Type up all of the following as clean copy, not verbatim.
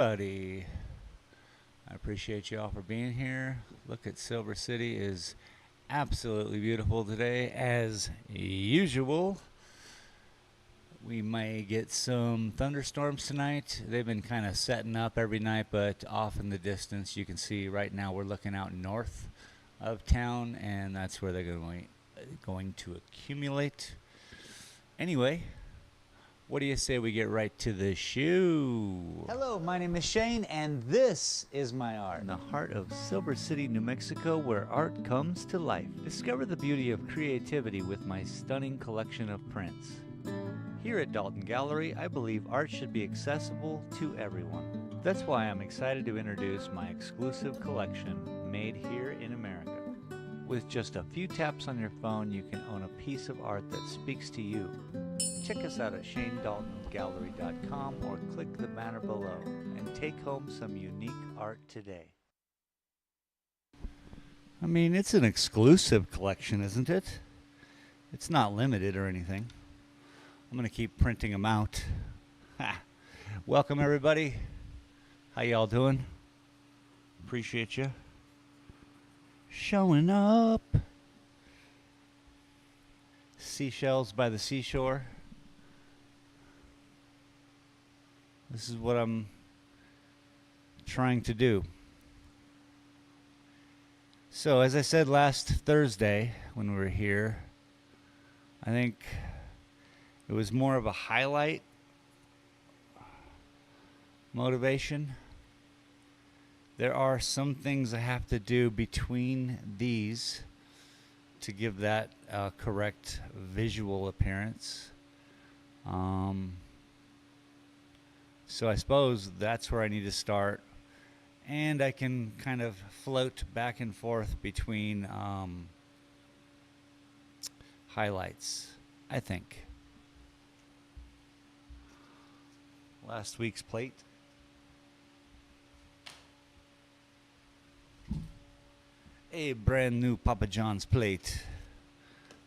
Buddy, I appreciate you all for being here. Look at Silver City is absolutely beautiful today, as usual. We may get some thunderstorms tonight. They've been kind of setting up every night, but off in the distance, you can see right now we're looking out north of town, and that's where they're going to accumulate. Anyway, what do you say we get right to the shoe? Hello, my name is Shane, and this is my art. In the heart of Silver City, New Mexico, where art comes to life. Discover the beauty of creativity with my stunning collection of prints. Here at Dalton Gallery, I believe art should be accessible to everyone. That's why I'm excited to introduce my exclusive collection, Made Here in America. With just a few taps on your phone, you can own a piece of art that speaks to you. Check us out at shanedaltongallery.com or click the banner below and take home some unique art today. I mean, it's an exclusive collection, isn't it? It's not limited or anything. I'm going to keep printing them out. Welcome, everybody. How y'all doing? Appreciate you showing up. Seashells by the seashore. This is what I'm trying to do. So, as I said last Thursday when we were here, I think it was more of a highlight motivation. There are some things I have to do between these to give that correct visual appearance. So I suppose that's where I need to start. And I can kind of float back and forth between highlights, I think. Last week's plate. A brand new Papa John's plate.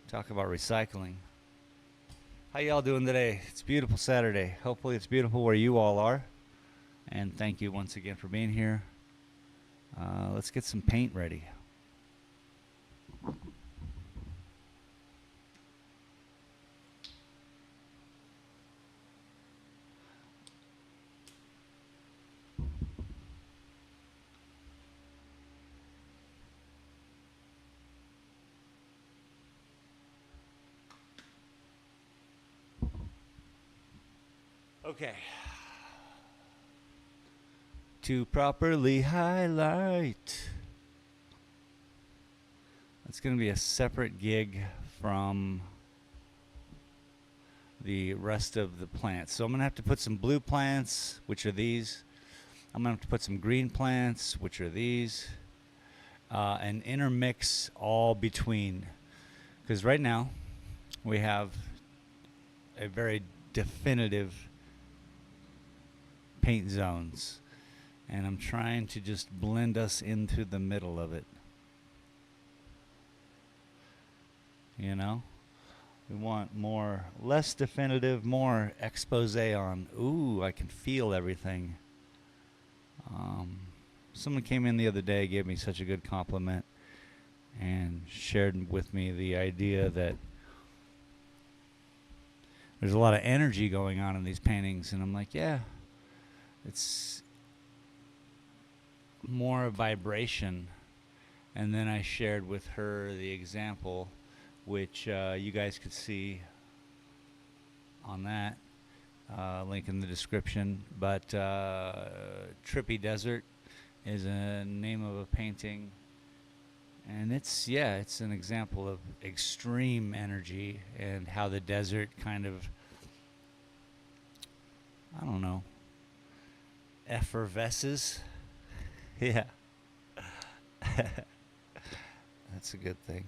Talk about recycling. How y'all doing today? It's a beautiful Saturday. Hopefully it's beautiful where you all are. And thank you once again for being here. Let's get some paint ready. Okay. To properly highlight. That's going to be a separate gig from the rest of the plants. So I'm going to have to put some blue plants, which are these. I'm going to have to put some green plants, which are these. And intermix all between. Because right now we have a very definitive paint zones, and I'm trying to just blend us into the middle of it. You know, we want more, less definitive, more expose on. Ooh, I can feel everything. Someone came in the other day, gave me such a good compliment, and shared with me the idea that there's a lot of energy going on in these paintings, and I'm like, yeah. It's more a vibration. And then I shared with her the example, which you guys could see on that link in the description. But Trippy Desert is a name of a painting. And it's an example of extreme energy and how the desert kind of, I don't know, effervesces. Yeah. That's a good thing.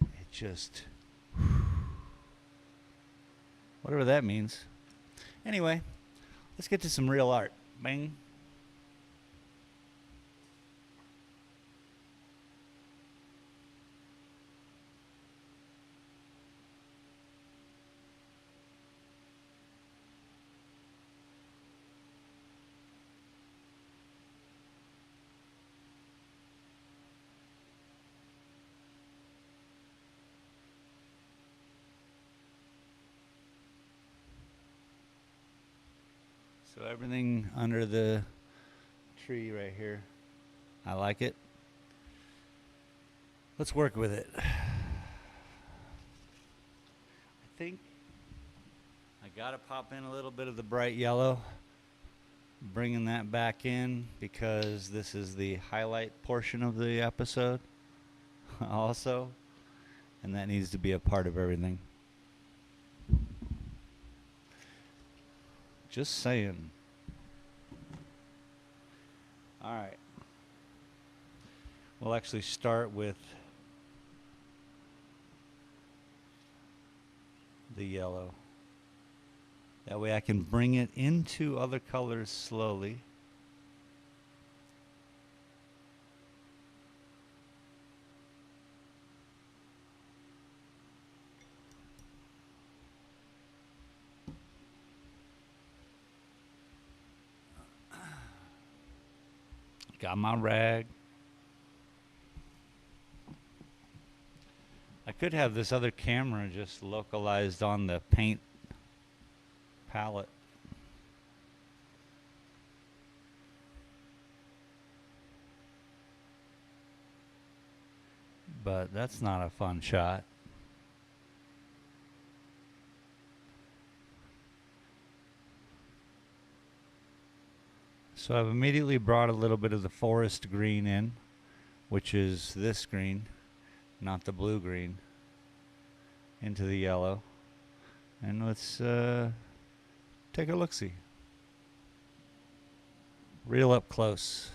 It just, whatever that means. Anyway, let's get to some real art. Bang. So everything under the tree right here, I like it. Let's work with it. I think I gotta pop in a little bit of the bright yellow, bringing that back in because this is the highlight portion of the episode also, and that needs to be a part of everything. Just saying. All right. We'll actually start with the yellow. That way I can bring it into other colors slowly. Got my rag. I could have this other camera just localized on the paint palette. But that's not a fun shot. So I've immediately brought a little bit of the forest green in, which is this green, not the blue green, into the yellow. And let's take a look-see. Real up close.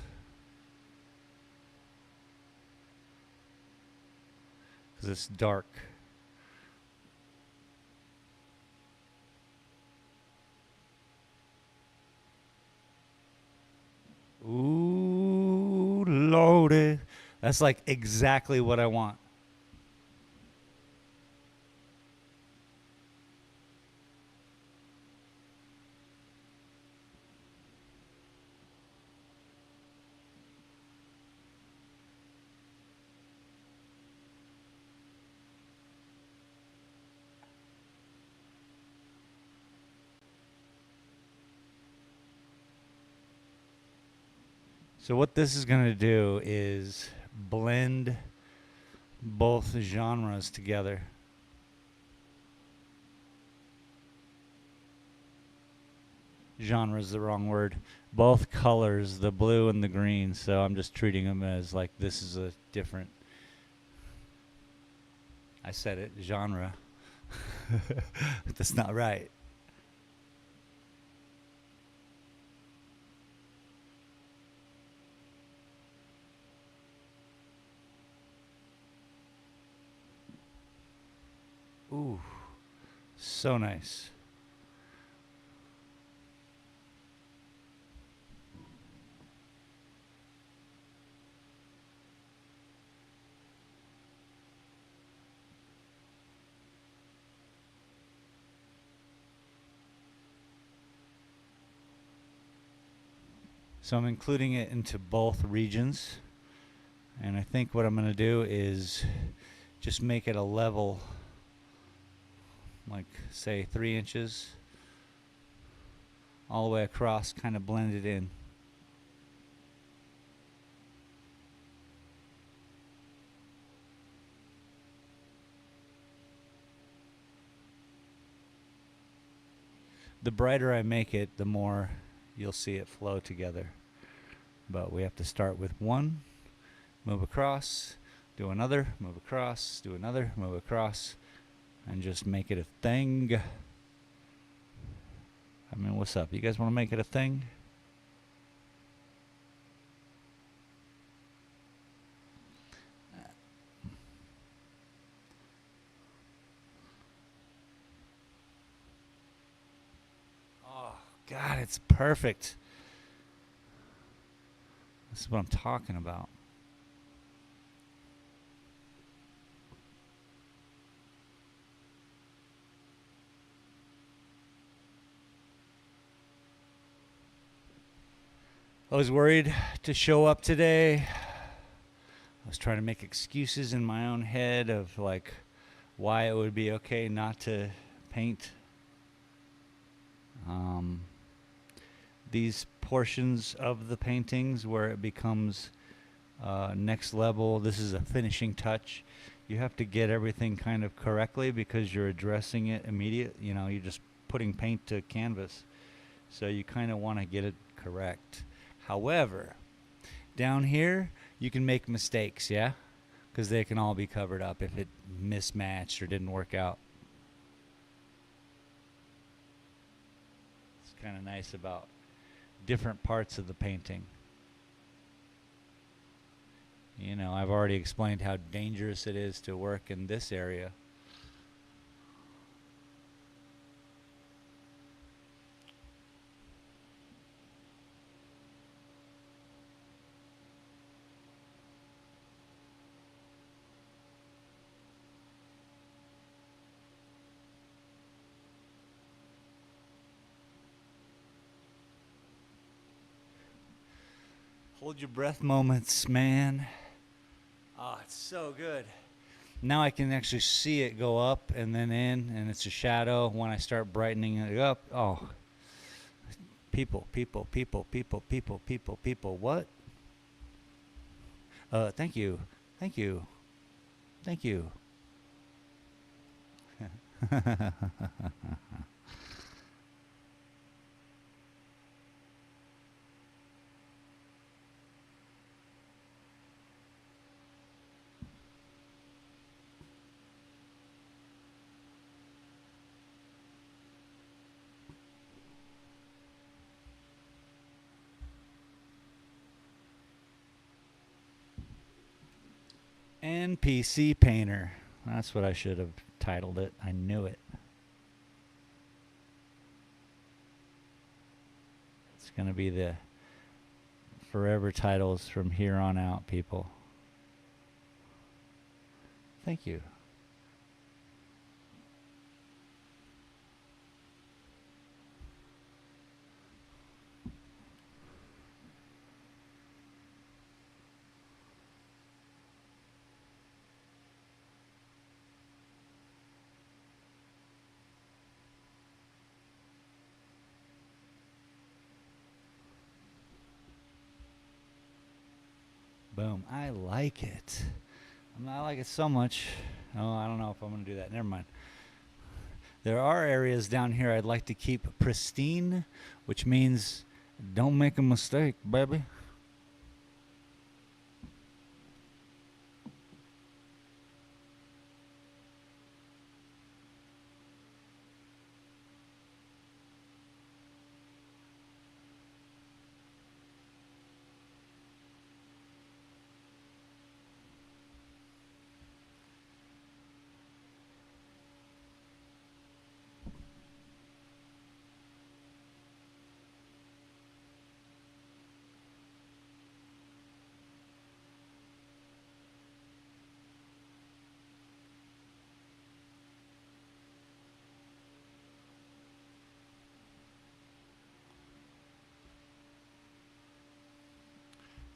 Because it's dark. Ooh, Lordy. That's like exactly what I want. So what this is going to do is blend both genres together. Genre is the wrong word. Both colors, the blue and the green. So I'm just treating them as like this is a different, I said it, genre. That's not right. Ooh, so nice. So I'm including it into both regions. And I think what I'm going to do is just make it a level, like say 3 inches all the way across, kind of blend it in. The brighter I make it, the more you'll see it flow together. But we have to start with one, move across, do another, move across, do another, move across, and just make it a thing. I mean, what's up? You guys want to make it a thing? Oh, God, it's perfect. This is what I'm talking about. I was worried to show up today. I was trying to make excuses in my own head of like why it would be okay not to paint. these portions of the paintings where it becomes next level. This is a finishing touch. You have to get everything kind of correctly because you're addressing it immediate. You know, you're just putting paint to canvas. So you kind of want to get it correct. However, down here, you can make mistakes, yeah? Because they can all be covered up if it mismatched or didn't work out. It's kind of nice about different parts of the painting. You know, I've already explained how dangerous it is to work in this area. Hold your breath moments, man. Oh, it's so good. Now I can actually see it go up and then in, and it's a shadow when I start brightening it up. Oh, people, people, people, people, people, people, people. What? Thank you. Thank you. Thank you. NPC Painter. That's what I should have titled it. I knew it. It's going to be the forever titles from here on out, people. Thank you. Boom. I like it. I like it so much. Oh, I don't know if I'm going to do that. Never mind. There are areas down here I'd like to keep pristine, which means don't make a mistake, baby.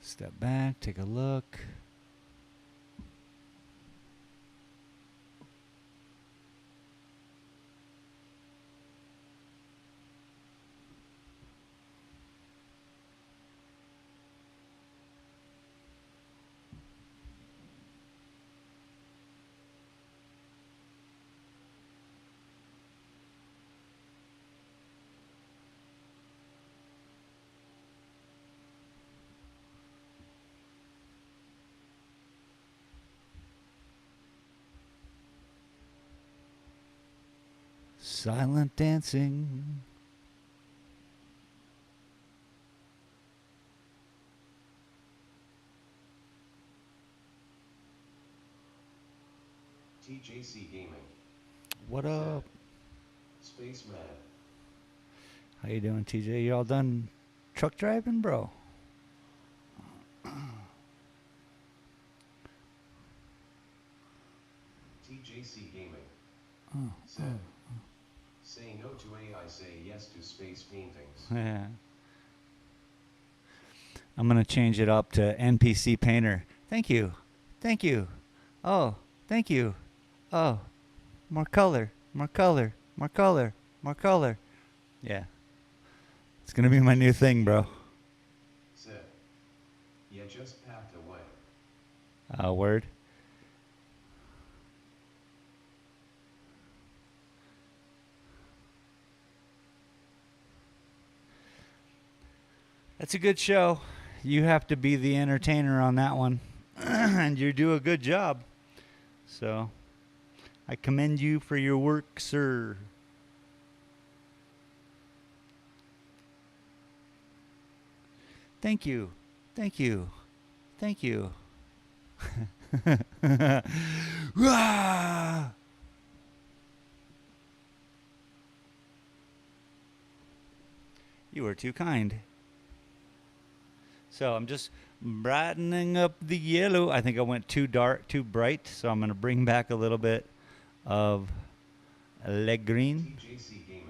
Step back, take a look. Silent dancing. TJC Gaming. What up? Spaceman. How you doing, TJ? You all done truck driving, bro? TJC Gaming. Oh, Said. Say no to AI, say yes to space paintings. yeah. I'm going to change it up to NPC Painter. Thank you. Thank you. Oh, thank you. Oh, more color, more color, more color, more color. Yeah. It's gonna be my new thing, bro. Said. Yeah, just packed away. Word. That's a good show. You have to be the entertainer on that one. And you do a good job. So, I commend you for your work, sir. Thank you. Thank you. Thank you. Rah! You were too kind. So I'm just brightening up the yellow. I think I went too dark, too bright. So I'm going to bring back a little bit of le green. TJC Gaming.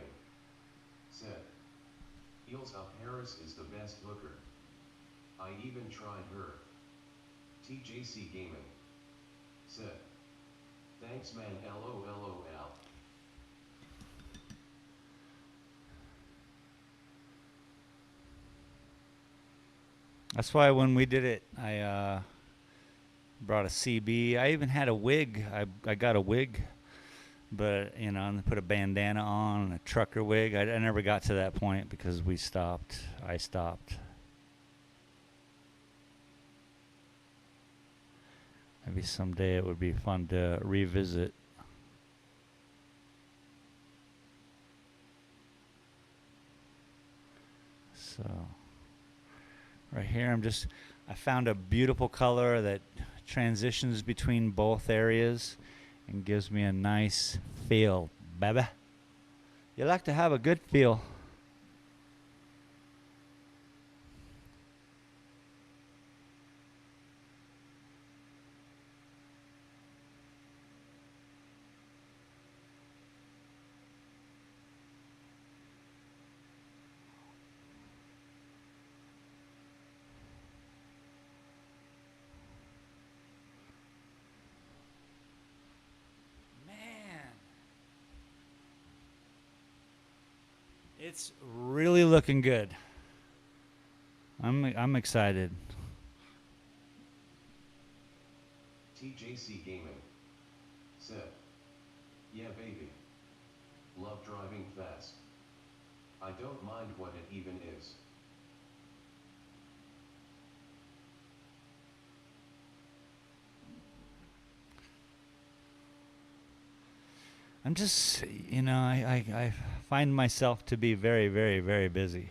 Said. Heels Up Harris is the best hooker. I even tried her. TJC Gaming. Said. Thanks man LOLOL. That's why when we did it, I brought a CB. I even had a wig. I got a wig, but you know, and put a bandana on and a trucker wig. I never got to that point because we stopped. I stopped. Maybe someday it would be fun to revisit. So right here I found a beautiful color that transitions between both areas and gives me a nice feel, baby. You like to have a good feel. It's really looking good. I'm excited. TJC Gaming. Said. Yeah baby. Love driving fast. I don't mind what it even is. I'm just, I find myself to be very, very, very busy.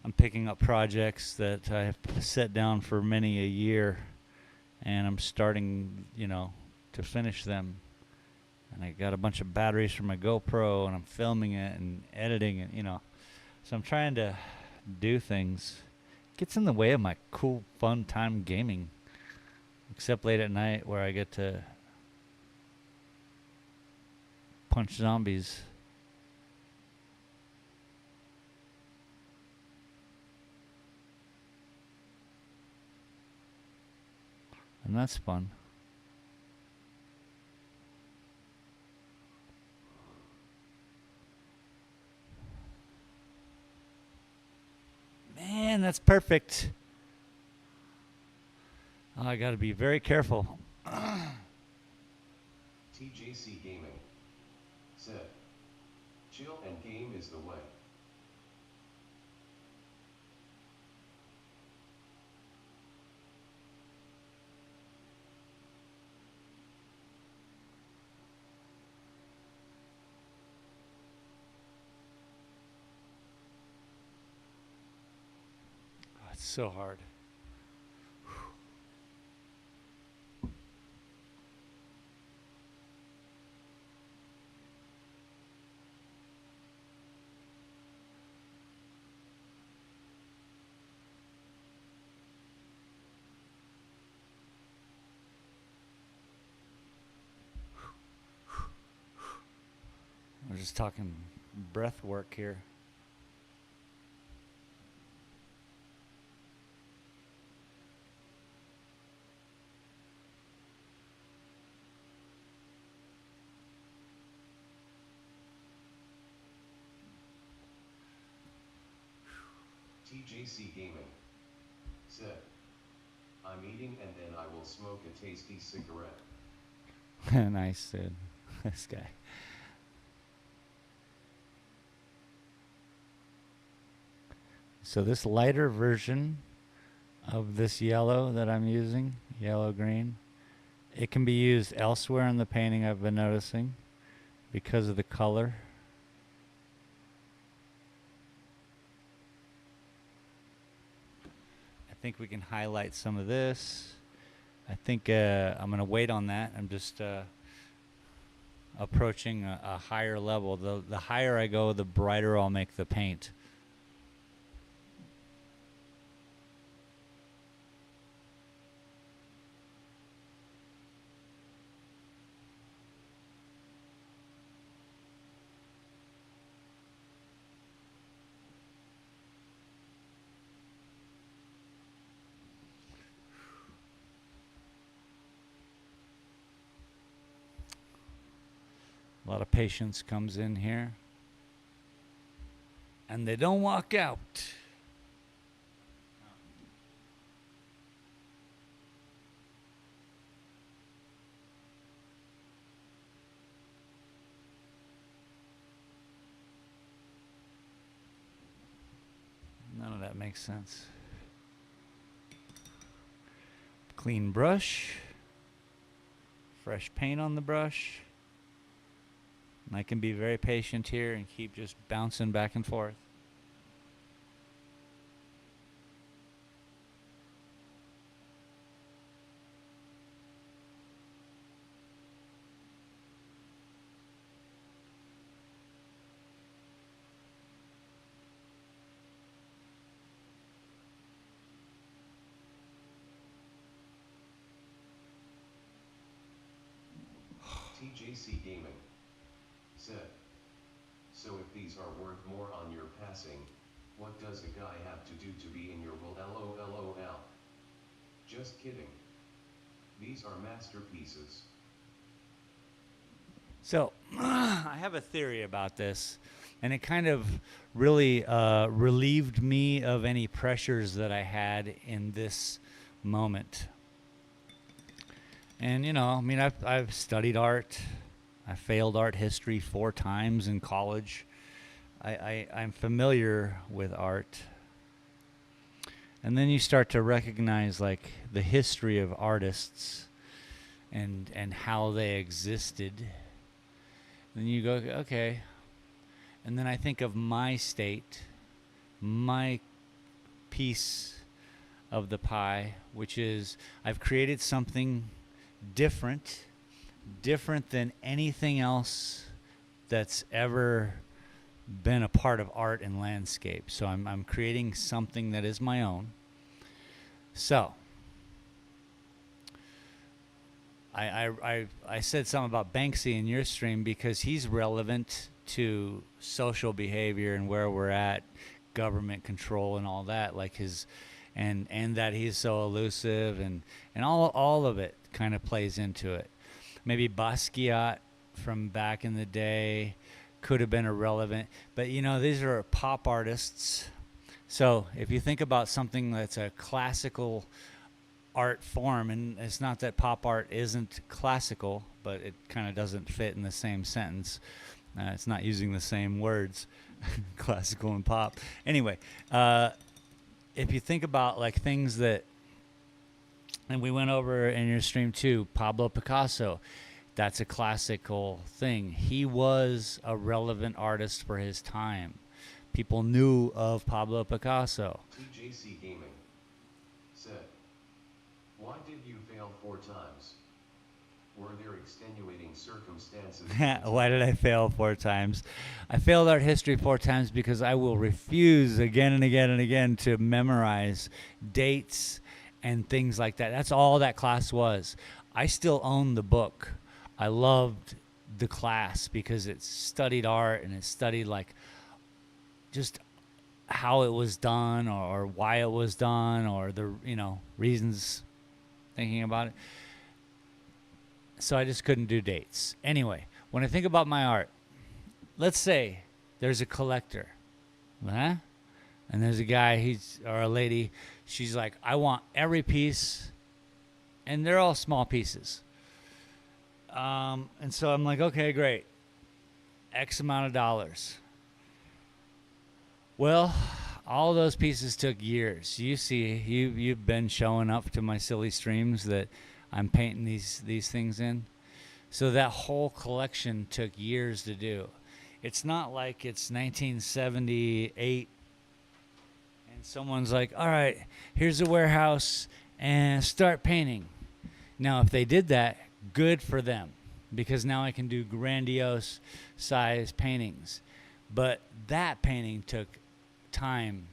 I'm picking up projects that I have set down for many a year, and I'm starting, to finish them. And I got a bunch of batteries for my GoPro, and I'm filming it and editing it, So I'm trying to do things. It gets in the way of my cool, fun time gaming, except late at night where I get to punch zombies. And that's fun. Man, that's perfect. Oh, I gotta be very careful. TJC Gaming. Said. Chill and game is the way. Oh, it's so hard. We're just talking breath work here. TJC Gaming said, I'm eating and then I will smoke a tasty cigarette. Nice, dude. This guy. So this lighter version of this yellow that I'm using, yellow-green, it can be used elsewhere in the painting, I've been noticing, because of the color. I think we can highlight some of this. I think I'm going to wait on that. I'm just approaching a higher level. The higher I go, the brighter I'll make the paint. A lot of patience comes in here. And they don't walk out. None of that makes sense. Clean brush. Fresh paint on the brush. And I can be very patient here and keep just bouncing back and forth. TJC Gaming said, so if these are worth more on your passing, what does a guy have to do to be in your will? LOL. Just kidding. These are masterpieces. So, I have a theory about this, and it kind of really relieved me of any pressures that I had in this moment. And, you know, I mean, I've studied art. I failed art history 4 times in college. I'm familiar with art. And then you start to recognize, like, the history of artists and how they existed. Then you go, okay. And then I think of my state, my piece of the pie, which is I've created something different than anything else that's ever been a part of art and landscape. So I'm creating something that is my own. So I said something about Banksy in your stream because he's relevant to social behavior and where we're at, government control and all that, like his and that he's so elusive and all of it kind of plays into it. Maybe Basquiat from back in the day could have been irrelevant, but you know, these are pop artists. So if you think about something that's a classical art form, and it's not that pop art isn't classical, but it kind of doesn't fit in the same sentence. It's not using the same words, classical and pop. Anyway, if you think about like things that, and we went over in your stream too, Pablo Picasso, that's a classical thing. He was a relevant artist for his time. People knew of Pablo Picasso. TJC Gaming said, why did you fail 4 times? Were there extenuating circumstances? Why did I fail 4 times? I failed art history 4 times because I will refuse again and again and again to memorize dates and things like that. That's all that class was. I still own the book. I loved the class because it studied art and it studied like just how it was done or why it was done or the, you know, reasons thinking about it. So I just couldn't do dates. Anyway, when I think about my art, let's say there's a collector. Huh? And there's a guy, or a lady, she's like, I want every piece, and they're all small pieces. And so I'm like, okay, great. X amount of dollars. Well, all those pieces took years. You see, you've been showing up to my silly streams that I'm painting these things in. So that whole collection took years to do. It's not like it's 1978 and someone's like, all right, here's a warehouse and start painting. Now, if they did that, good for them, because now I can do grandiose size paintings. But that painting took time.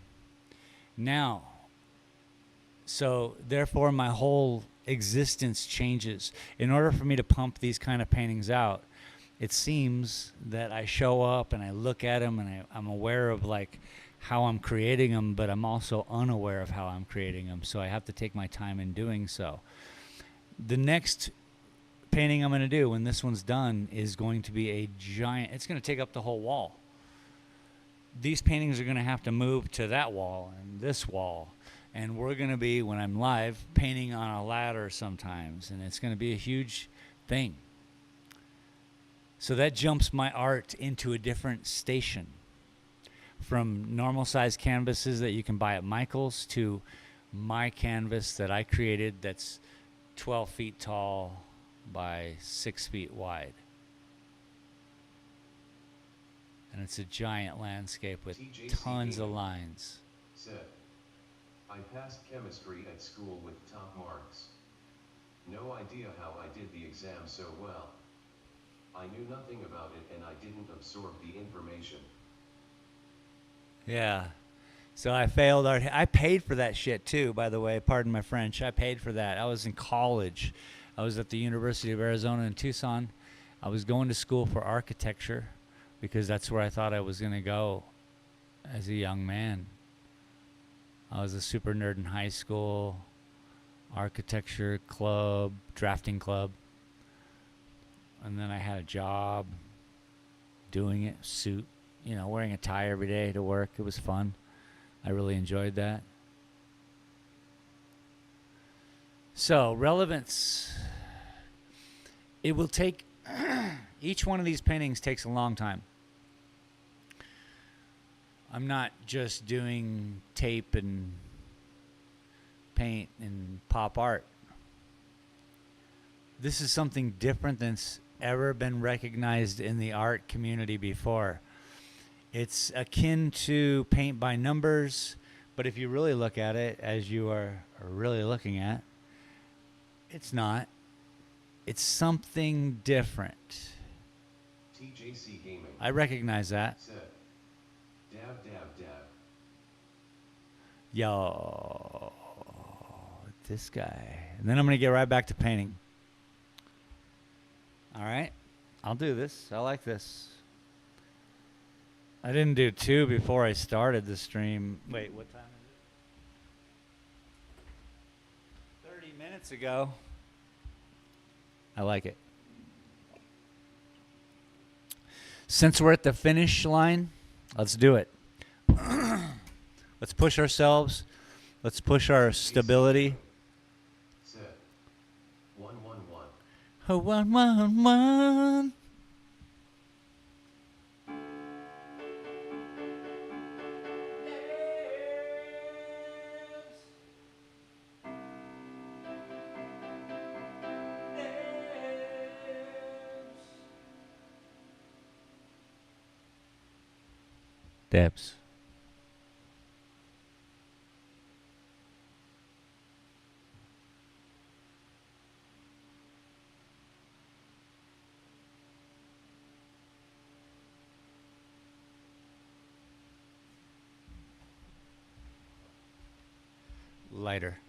Now, so therefore my whole existence changes. In order for me to pump these kind of paintings out, it seems that I show up and I look at them and I'm aware of like how I'm creating them, but I'm also unaware of how I'm creating them. So I have to take my time in doing so. The next painting I'm going to do when this one's done is going to be a giant, it's going to take up the whole wall. These paintings are going to have to move to that wall and this wall. And we're going to be, when I'm live, painting on a ladder sometimes. And it's going to be a huge thing. So that jumps my art into a different station. From normal size canvases that you can buy at Michael's to my canvas that I created that's 12 feet tall by 6 feet wide. And it's a giant landscape with tons of lines. Said, I passed chemistry at school with top marks. No idea how I did the exam so well. I knew nothing about it and I didn't absorb the information. Yeah. So I failed art. I paid for that shit too, by the way. Pardon my French. I paid for that. I was in college. I was at the University of Arizona in Tucson. I was going to school for architecture because that's where I thought I was going to go as a young man. I was a super nerd in high school, architecture club, drafting club. And then I had a job doing it, suit, you know, wearing a tie every day to work. It was fun. I really enjoyed that. So, relevance. It will take, each one of these paintings takes a long time. I'm not just doing tape and paint and pop art. This is something different than's ever been recognized in the art community before. It's akin to paint by numbers, but if you really look at it, as you are really looking at, it's not. It's something different. TJC Gaming. I recognize that. Said, dab, dab, dab. Yo, this guy. And then I'm going to get right back to painting. All right, I'll do this. I like this. I didn't do two before I started the stream. Wait, what time is it? 30 minutes ago. I like it. Since we're at the finish line, let's do it. Let's push ourselves. Let's push our stability. Said, 111. Oh, 111. Debs. Lighter.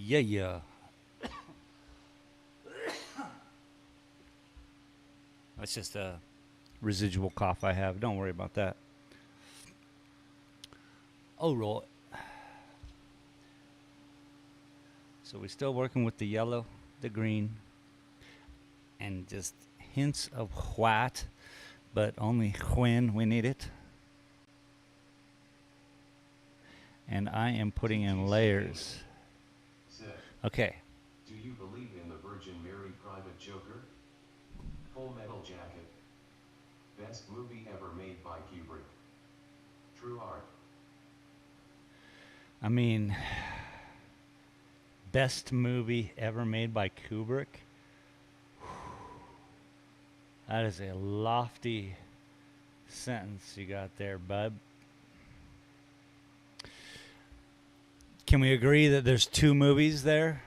Yeah. That's just a residual cough I have. Don't worry about that. Oh, roll it. So we're still working with the yellow, the green, and just hints of white, but only when we need it. And I am putting in layers. Said, Okay. do you believe in the Virgin Mary Private Joker? Full Metal Jacket. Best movie ever made by Kubrick. True art. I mean, best movie ever made by Kubrick? That is a lofty sentence you got there, bud. Can we agree that there's two movies there?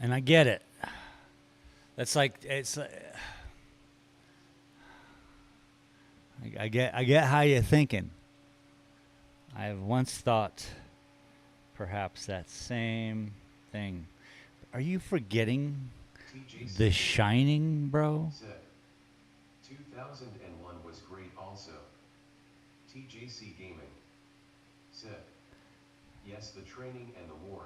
And I get it. That's like it's. I get how you're thinking. I have once thought, perhaps that same thing. Are you forgetting TJC The Shining, bro? said, 2001 was great also. TJC Gaming said, yes, the training and the war.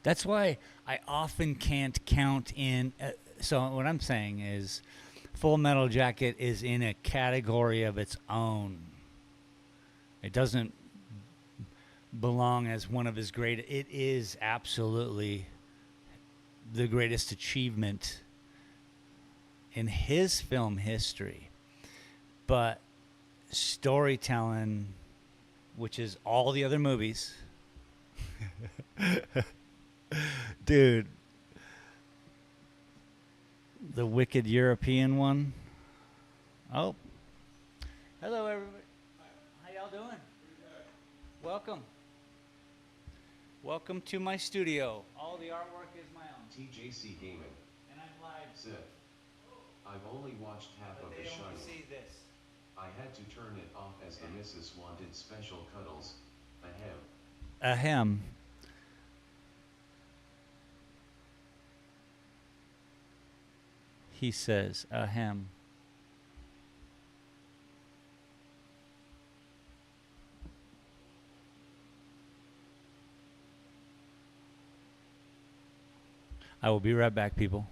That's why I often can't count in. So what I'm saying is, Full Metal Jacket is in a category of its own. It doesn't belong as one of his great. It is absolutely the greatest achievement in his film history. But storytelling, which is all the other movies, dude, the wicked European one. Oh, hello everybody. How y'all doing? Welcome. Welcome to my studio. All the artwork is my own. TJC Gaming And I'm live. said, I've only watched half But of they The only Shining. see this. I had to turn it off as the missus wanted special cuddles. Ahem. Ahem. He says, ahem. I will be right back, people.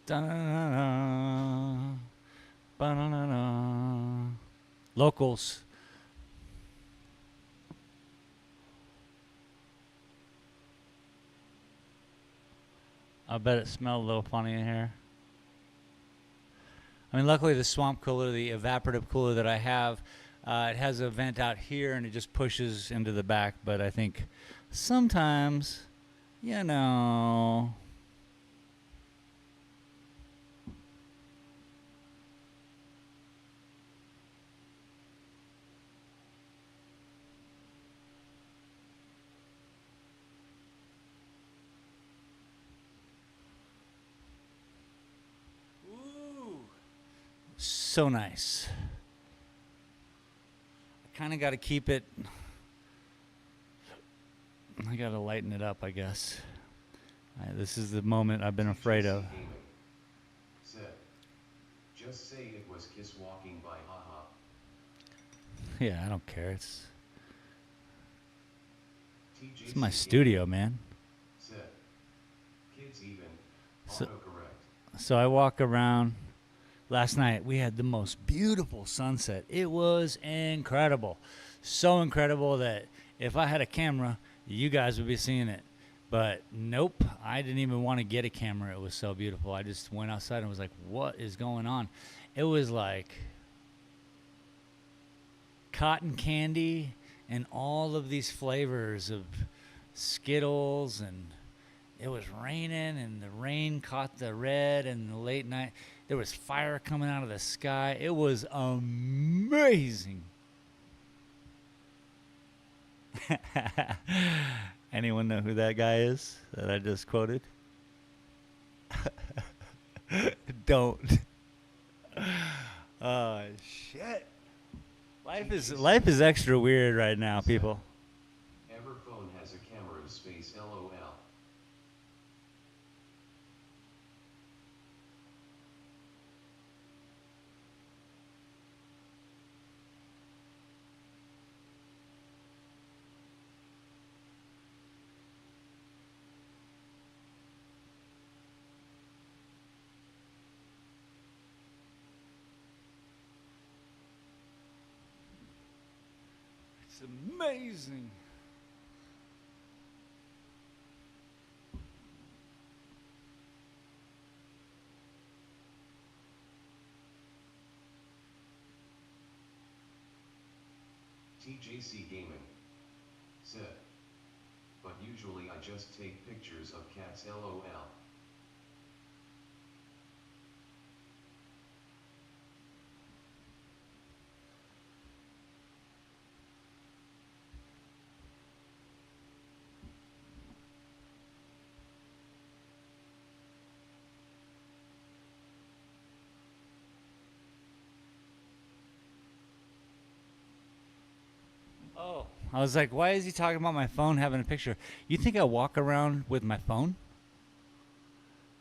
Da-na-na-na. Ba-na-na-na. Locals. I bet it smelled a little funny in here. I mean, luckily the swamp cooler, the evaporative cooler that I have, It has a vent out here, and it just pushes into the back. But I think sometimes, you know. Ooh, so nice. I kind of got to keep it. I got to lighten it up, I guess. This is the moment I've been afraid of. Gaming said, just say it was Kiss walking by, haha. Yeah, I don't care. It's TJC my Gaming studio, man. said, kids even, So- autocorrect. So I walk around. Last night we had the most beautiful sunset. It was incredible. So incredible that if I had a camera, you guys would be seeing it. But nope, I didn't even want to get a camera. It was so beautiful. I just went outside and was like, what is going on? It was like cotton candy and all of these flavors of Skittles, and it was raining, and the rain caught the red, and the late night there was fire coming out of the sky. It was amazing. Anyone know who that guy is that I just quoted? Don't. Oh shit. Life is extra weird right now, people. Everphone has a camera space LOL. It's amazing. TJC Gaming said, but usually I just take pictures of cats LOL. Oh, I was like, why is he talking about my phone having a picture? You think I walk around with my phone?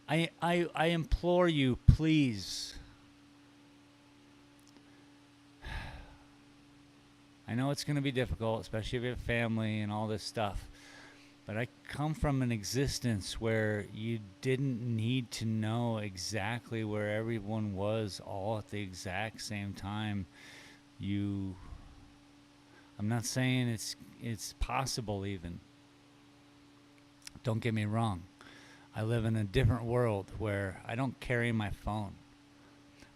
I implore you, please. I know it's going to be difficult, especially if you have family and all this stuff. But I come from an existence where you didn't need to know exactly where everyone was all at the exact same time. I'm not saying it's possible even. Don't get me wrong. I live in a different world where I don't carry my phone.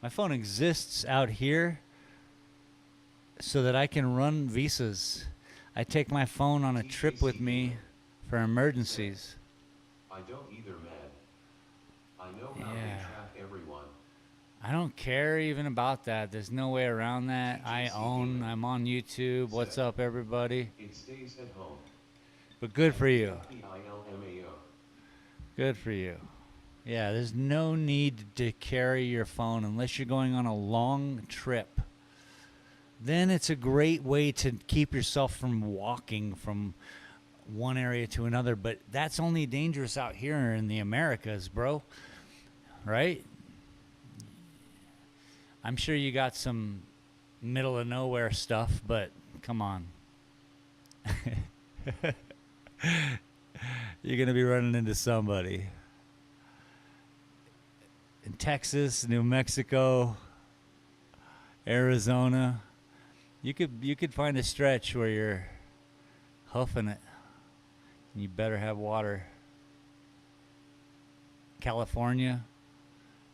My phone exists out here so that I can run visas. I take my phone on a trip with me for emergencies. I don't either, man. I know how Yeah. they track everyone. I don't care even about that. There's no way around that. I'm on YouTube. What's up, everybody? It stays at home. But good for you. FPILMAO. Good for you. Yeah, there's no need to carry your phone unless you're going on a long trip. Then it's a great way to keep yourself from walking from one area to another. But that's only dangerous out here in the Americas, bro. Right? I'm sure you got some middle of nowhere stuff, but come on. You're going to be running into somebody. In Texas, New Mexico, Arizona, you could find a stretch where you're huffing it. And you better have water. California,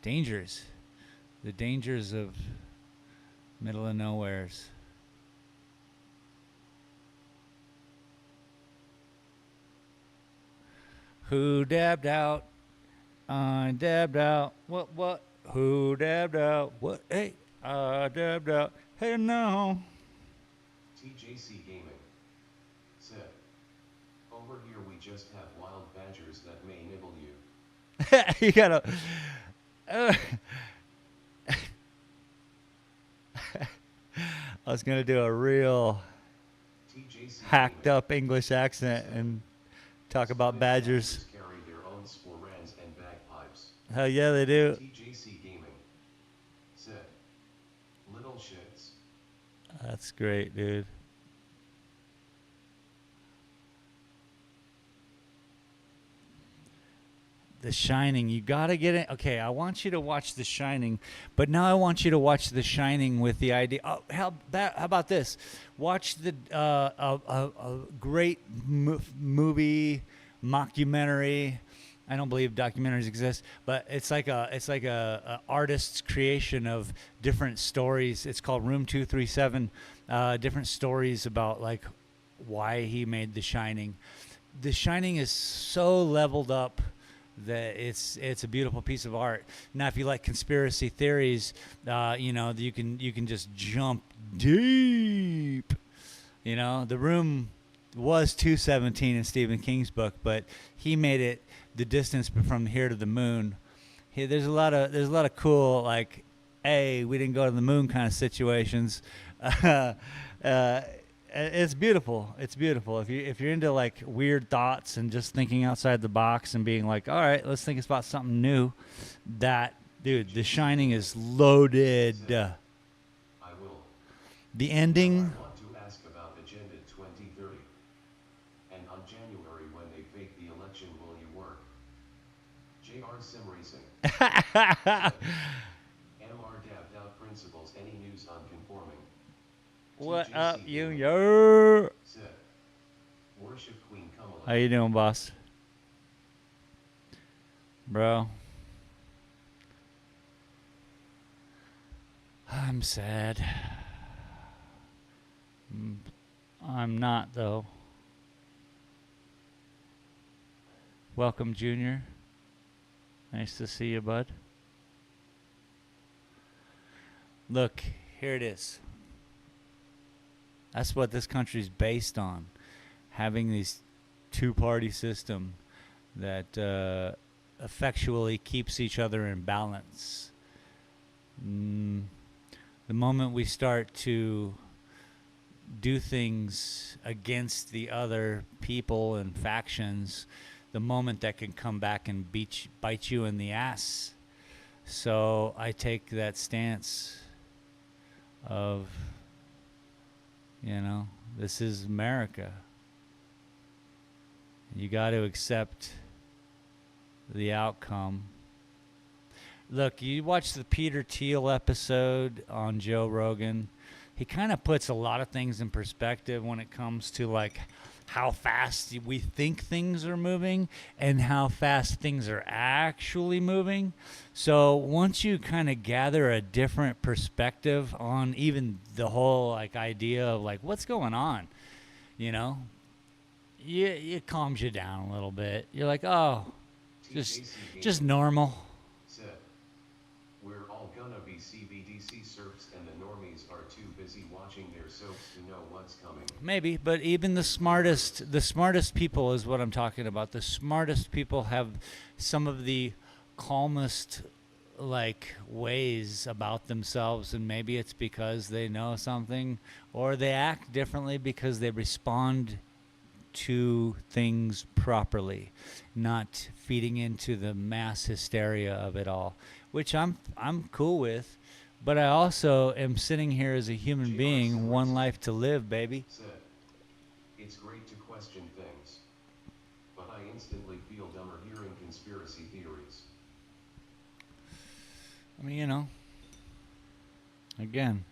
dangers. The dangers of middle of nowheres. Who dabbed out? I dabbed out. What? Who dabbed out? What? Hey, I dabbed out. Hey, no. TJC Gaming said, over here we just have wild badgers that may nibble you. You gotta. uh, I was gonna do a real TJC hacked Gaming up English accent and talk about Split badgers. carry their own sporans and bagpipes. Hell yeah, they do. TJC Gaming said, little shits. That's great, dude. The Shining, you gotta get it. Okay, I want you to watch The Shining, but now I want you to watch The Shining with the idea. Oh, how about this? Watch the a great movie mockumentary. I don't believe documentaries exist, but it's like a artist's creation of different stories. It's called Room 237. Different stories about like why he made The Shining. The Shining is so leveled up that it's a beautiful piece of art. Now, if you like conspiracy theories, you can just jump deep. You know, The Room was 217 in Stephen King's book, but he made it the distance from here to the moon. There's a lot of cool, like, hey, we didn't go to the moon kind of situations. It's beautiful. It's beautiful. If you're into like weird thoughts and just thinking outside the box and being like, all right, let's think about something new. That dude, The Shining is loaded. I will. The ending. I want to ask about Agenda 2030. And on January when they fake the election, will you work? J.R. Sim Racing. MR dabbed out principles. Any news on conforming? What TJC up, you? Gaming Yo. said, worship Queen Kamala. How you doing, boss? Bro. I'm sad. I'm not, though. Welcome, Junior. Nice to see you, bud. Look, here it is. That's what this country's based on. Having these two-party system that effectually keeps each other in balance. The moment we start to do things against the other people and factions, the moment that can come back and bite you in the ass. So I take that stance of, this is America. You got to accept the outcome. Look, you watch the Peter Thiel episode on Joe Rogan. He kind of puts a lot of things in perspective when it comes to like how fast we think things are moving and how fast things are actually moving. So once you kind of gather a different perspective on even the whole like idea of like what's going on, it calms you down a little bit. You're like, oh, just normal. Said, we're all gonna be CBDC serfs and the normies are too busy watching their soaps to know what's coming. Maybe, but even the smartest people is what I'm talking about. The smartest people have some of the calmest like ways about themselves, and maybe it's because they know something or they act differently because they respond to things properly, not feeding into the mass hysteria of it all, which I'm cool with. But I also am sitting here as a human being, one life to live, baby. Said, it's great to question things, but I instantly feel dumber hearing conspiracy theories. I mean, again,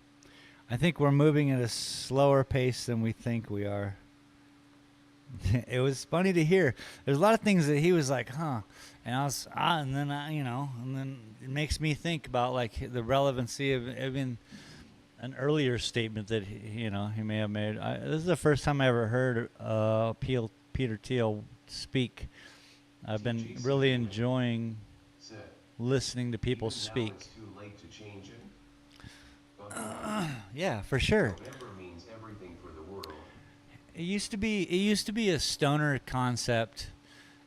I think we're moving at a slower pace than we think we are. It was funny to hear. There's a lot of things that he was like, huh, and then it makes me think about like the relevancy of even an earlier statement that he may have made. This is the first time I ever heard Peter Thiel speak. I've been really enjoying Said, listening to people even now speak. it's too late to change it. But Yeah, for sure. November means everything for the world. It used to be a stoner concept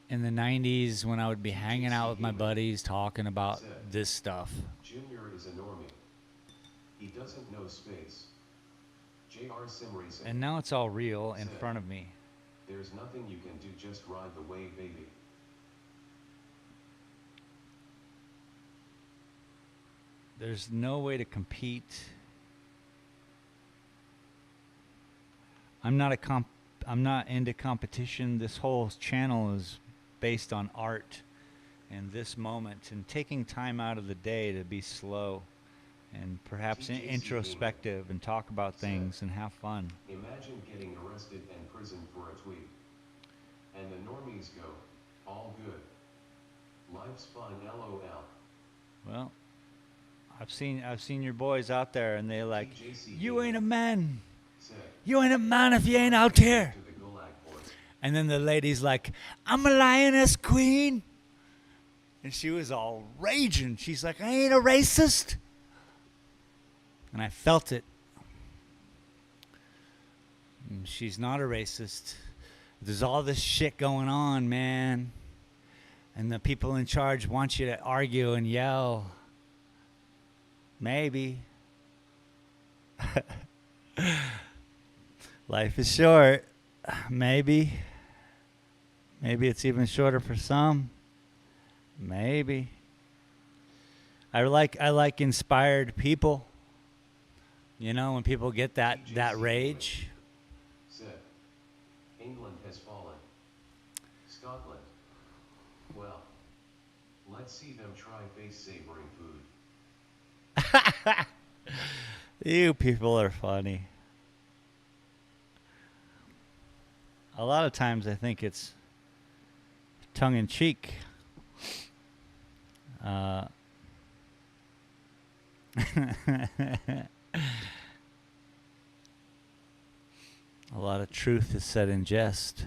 in the 90s when I would be hanging out with my buddies talking about this stuff. Junior is a normie. He doesn't know space. J.R. Simri said, And now it's all real in front of me. there's nothing you can do, just ride the wave, baby. There's no way to compete. I'm not into competition. This whole channel is based on art and this moment and taking time out of the day to be slow and perhaps introspective and talk about things and have fun. Imagine getting arrested and prisoned for a tweet. And the normies go, all good. Life's fine, LOL. Well, I've seen your boys out there and they like, TJC you ain't a man. said, You ain't a man if you ain't out here. to the Gulag Boys. And then the lady's like, I'm a lioness queen. And she was all raging. She's like, I ain't a racist. And I felt it. And she's not a racist. There's all this shit going on, man. And the people in charge want you to argue and yell. Maybe. Life is short. Maybe. Maybe it's even shorter for some. Maybe. I like inspired people. You know, when people get that rage. Said, England has fallen. Scotland. Well, let's see them try face-savoring food. You people are funny. A lot of times I think it's tongue-in-cheek. A lot of truth is said in jest.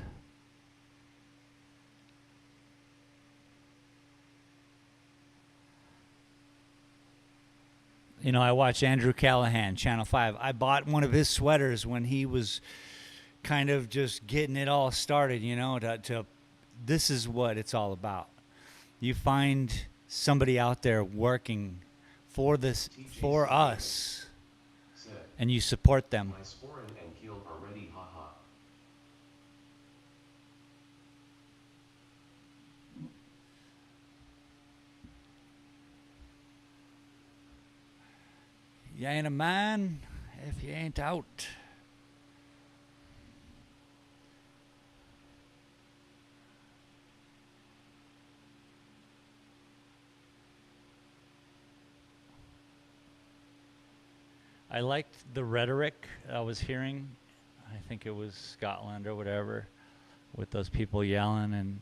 You know, I watch Andrew Callahan, Channel 5. I bought one of his sweaters when he was kind of just getting it all started, you know, to this is what it's all about. You find somebody out there working for this, for us, Said, and you support them. my sporin and killed already, haha. You ain't a man if you ain't out. I liked the rhetoric I was hearing. I think it was Scotland or whatever, with those people yelling and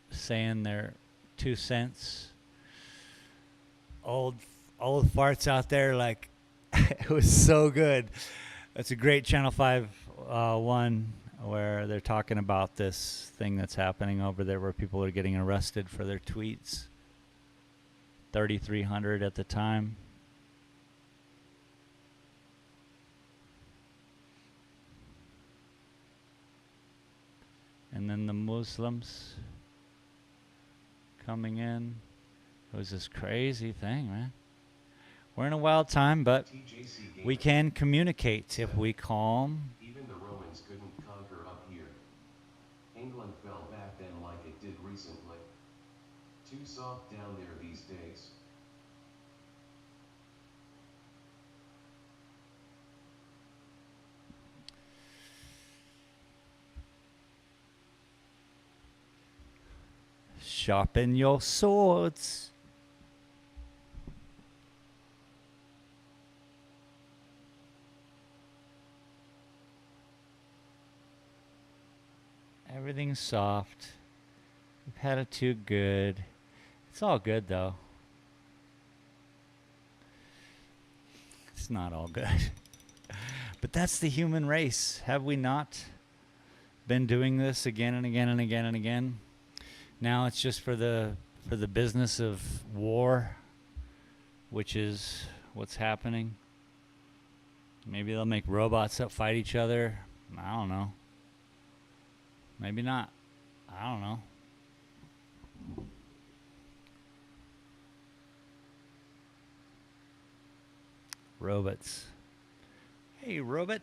saying their 2 cents. Old farts out there, like, it was so good. That's a great Channel 5 one where they're talking about this thing that's happening over there where people are getting arrested for their tweets. 3,300 at the time. And then the Muslims coming in. It was this crazy thing, man. We're in a wild time, but TJC we can communicate if we calm. Even the Romans couldn't conquer up here. England fell back then like it did recently. Too soft down there these days. Sharpen your swords. Everything's soft. We've had it too good. It's all good, though. It's not all good. But that's the human race. Have we not been doing this again and again and again and again? Now it's just for the business of war, which is what's happening. Maybe they'll make robots that fight each other. I don't know. Maybe not. I don't know. Robots. Hey, robot.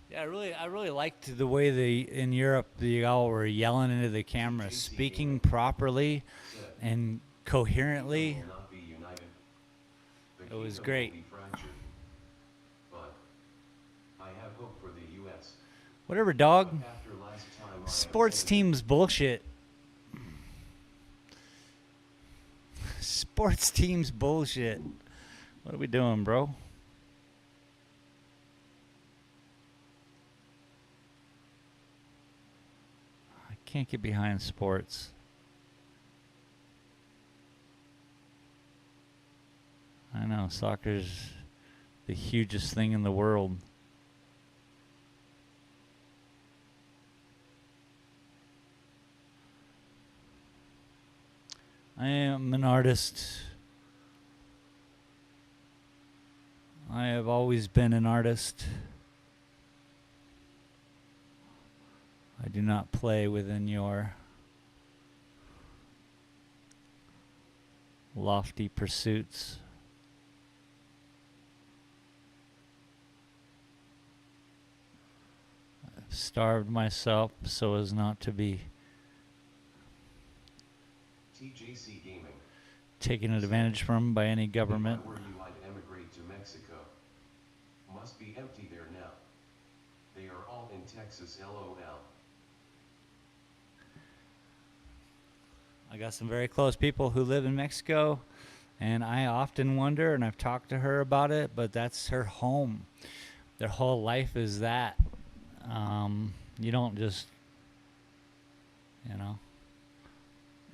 Yeah, I really liked the way in Europe the all were yelling into the camera, speaking properly Said, and "Kingdom coherently. will not be united. The It was kingdom great. will be fractured. But I have hope for the U.S. Whatever, dog. But after last time I Sports attended, teams bullshit. Sports teams bullshit. What are we doing, bro? I can't get behind sports. I know, soccer's the hugest thing in the world. I am an artist. I have always been an artist. I do not play within your lofty pursuits. I've starved myself so as not to be TJC Gaming. taken advantage from by any government. If I were you, I'd emigrate to Mexico. Must be empty there now. They are all in Texas, LOL. I got some very close people who live in Mexico, and I often wonder, and I've talked to her about it, but that's her home. Their whole life is that. You don't just,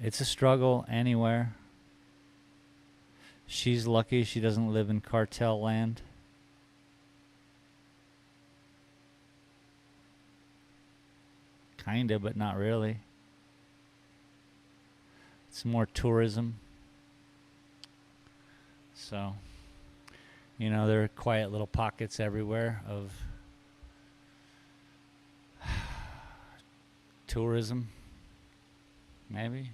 it's a struggle anywhere. She's lucky she doesn't live in cartel land. Kinda, but not really. It's more tourism. So, there are quiet little pockets everywhere of tourism, maybe.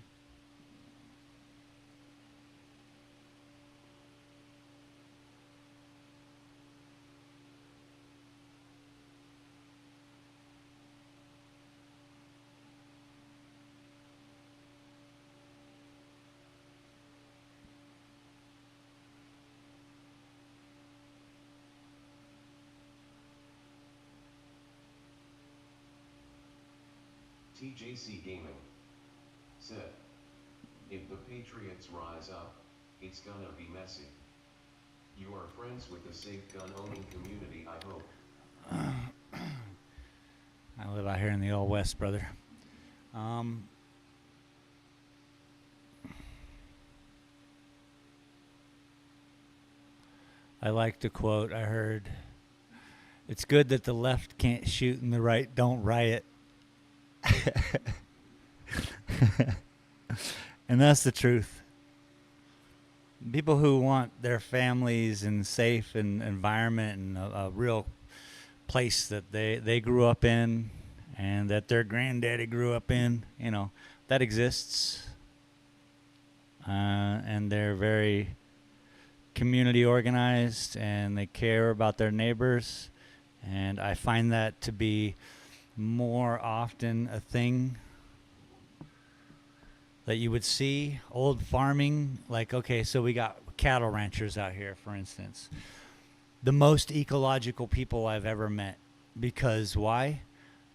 TJC Gaming said, if the Patriots rise up, it's gonna be messy. You are friends with the safe gun owning community, I hope. I live out here in the Old West, brother. I like to quote, I heard, it's good that the left can't shoot and the right don't riot. And that's the truth. People who want their families in safe and environment and a real place that they grew up in and that their granddaddy grew up in, that exists. And they're very community organized and they care about their neighbors. And I find that to be more often a thing that you would see, old farming. Like, okay, so we got cattle ranchers out here, for instance. The most ecological people I've ever met. Because why?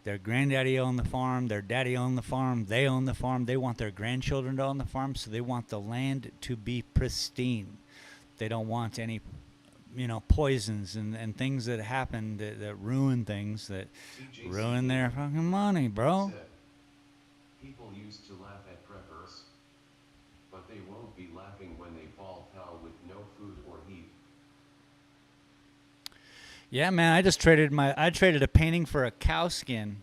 Their granddaddy owned the farm, their daddy owned the farm, they own the farm. They want their grandchildren to own the farm, so they want the land to be pristine. They don't want any, poisons and things that happen that ruin things, that ruin their fucking money, bro. Said, people used to laugh at preppers, but they won't be laughing when they fall foul with no food or heat. Yeah, man, I traded a painting for a cow skin,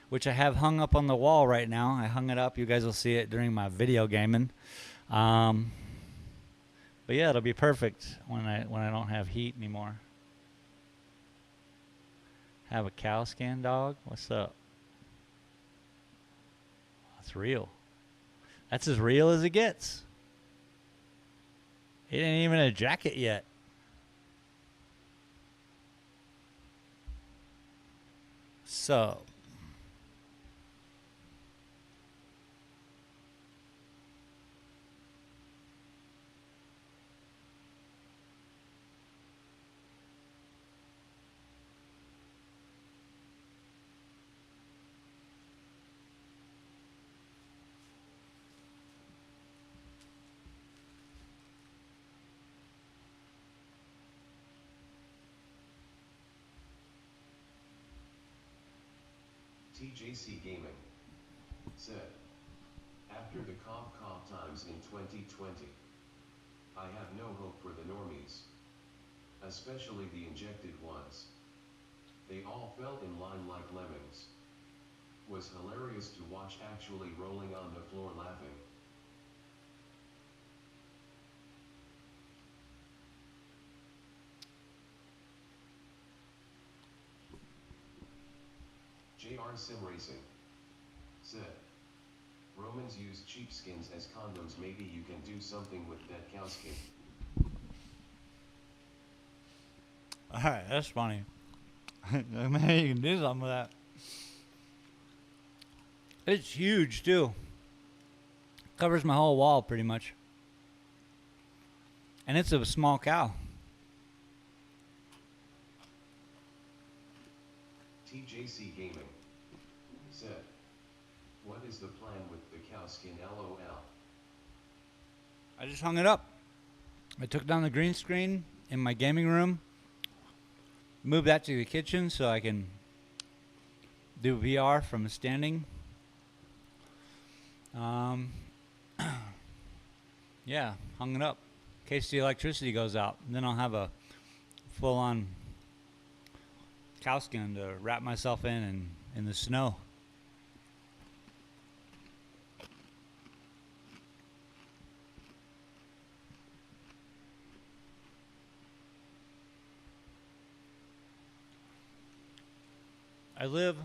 which I have hung up on the wall right now. I hung it up. You guys will see it during my video gaming. But yeah, it'll be perfect when I don't have heat anymore. Have a cow skin, dog? What's up? That's real. That's as real as it gets. It ain't even a jacket yet. So, TJC Gaming said, after the cough times in 2020, I have no hope for the normies, especially the injected ones. They all fell in line like lemmings. Was hilarious to watch, actually rolling on the floor laughing. JR Sim Racing said, Romans use sheepskins as condoms. Maybe you can do something with that cow skin. alright, that's funny. Man, you can do something with that. It's huge, too. Covers my whole wall, pretty much. And it's a small cow. TJC Gaming said, what is the plan with the cow skin? LOL. I just hung it up. I took down the green screen in my gaming room, moved that to the kitchen so I can do VR from standing. Yeah, hung it up in case the electricity goes out. And then I'll have a full-on cow skin to wrap myself in the snow. I live,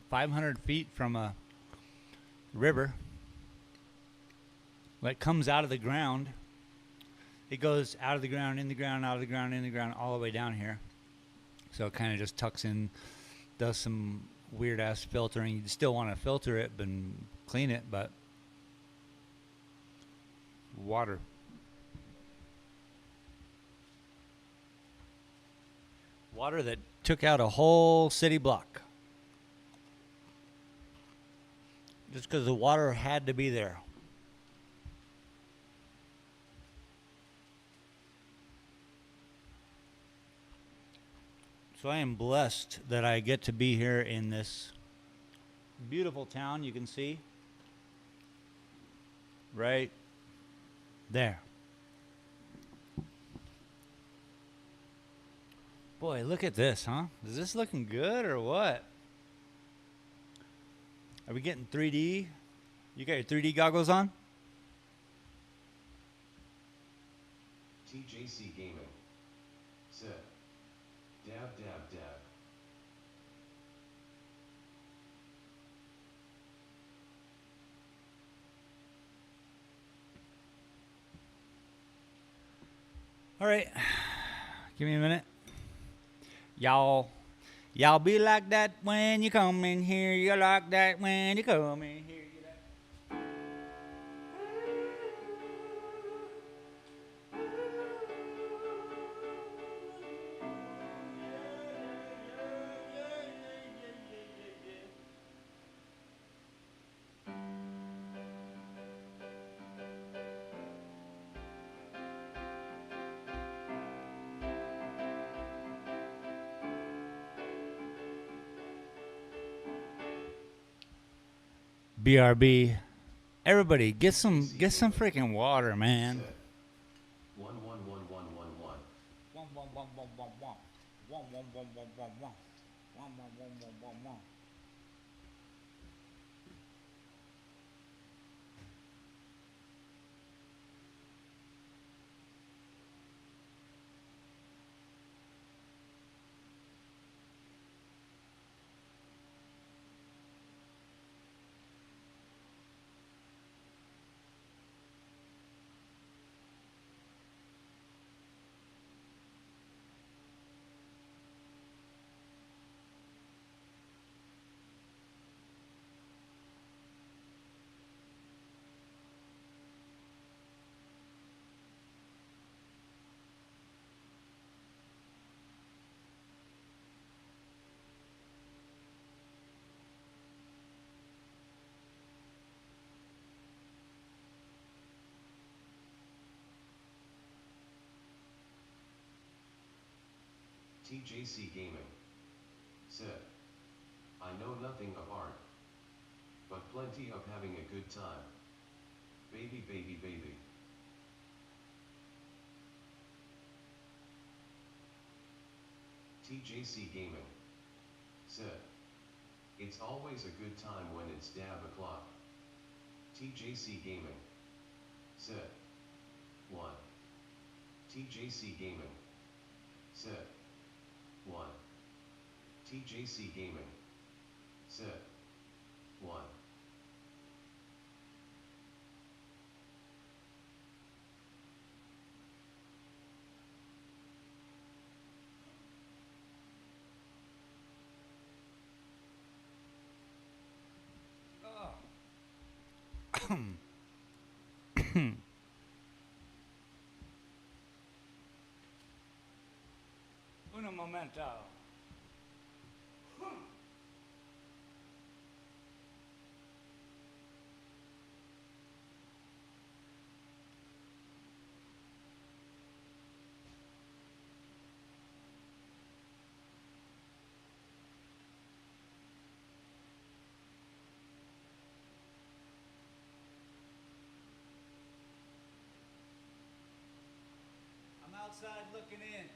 500 feet from a river that comes out of the ground. It goes out of the ground, in the ground, out of the ground, in the ground, all the way down here. So it kind of just tucks in, does some weird ass filtering. You still want to filter it and clean it, but water. Water that took out a whole city block. Just because the water had to be there. So I am blessed that I get to be here in this beautiful town. You can see right there. Boy, look at this, huh? Is this looking good or what? Are we getting 3D? You got your 3D goggles on? TJC Gaming said, dab dab dab. All right. Give me a minute. Y'all, Y'all be like that when you come in here. You're like that when you come in here. BRB. Everybody, get some freaking water, man. Said. 1111111. TJC Gaming said, I know nothing of art, but plenty of having a good time. Baby, baby, baby. TJC Gaming said, it's always a good time when it's dab o'clock. TJC Gaming said, 1. TJC Gaming said, 1. TJC Gaming said, 1. Uno momento. I'm outside looking in.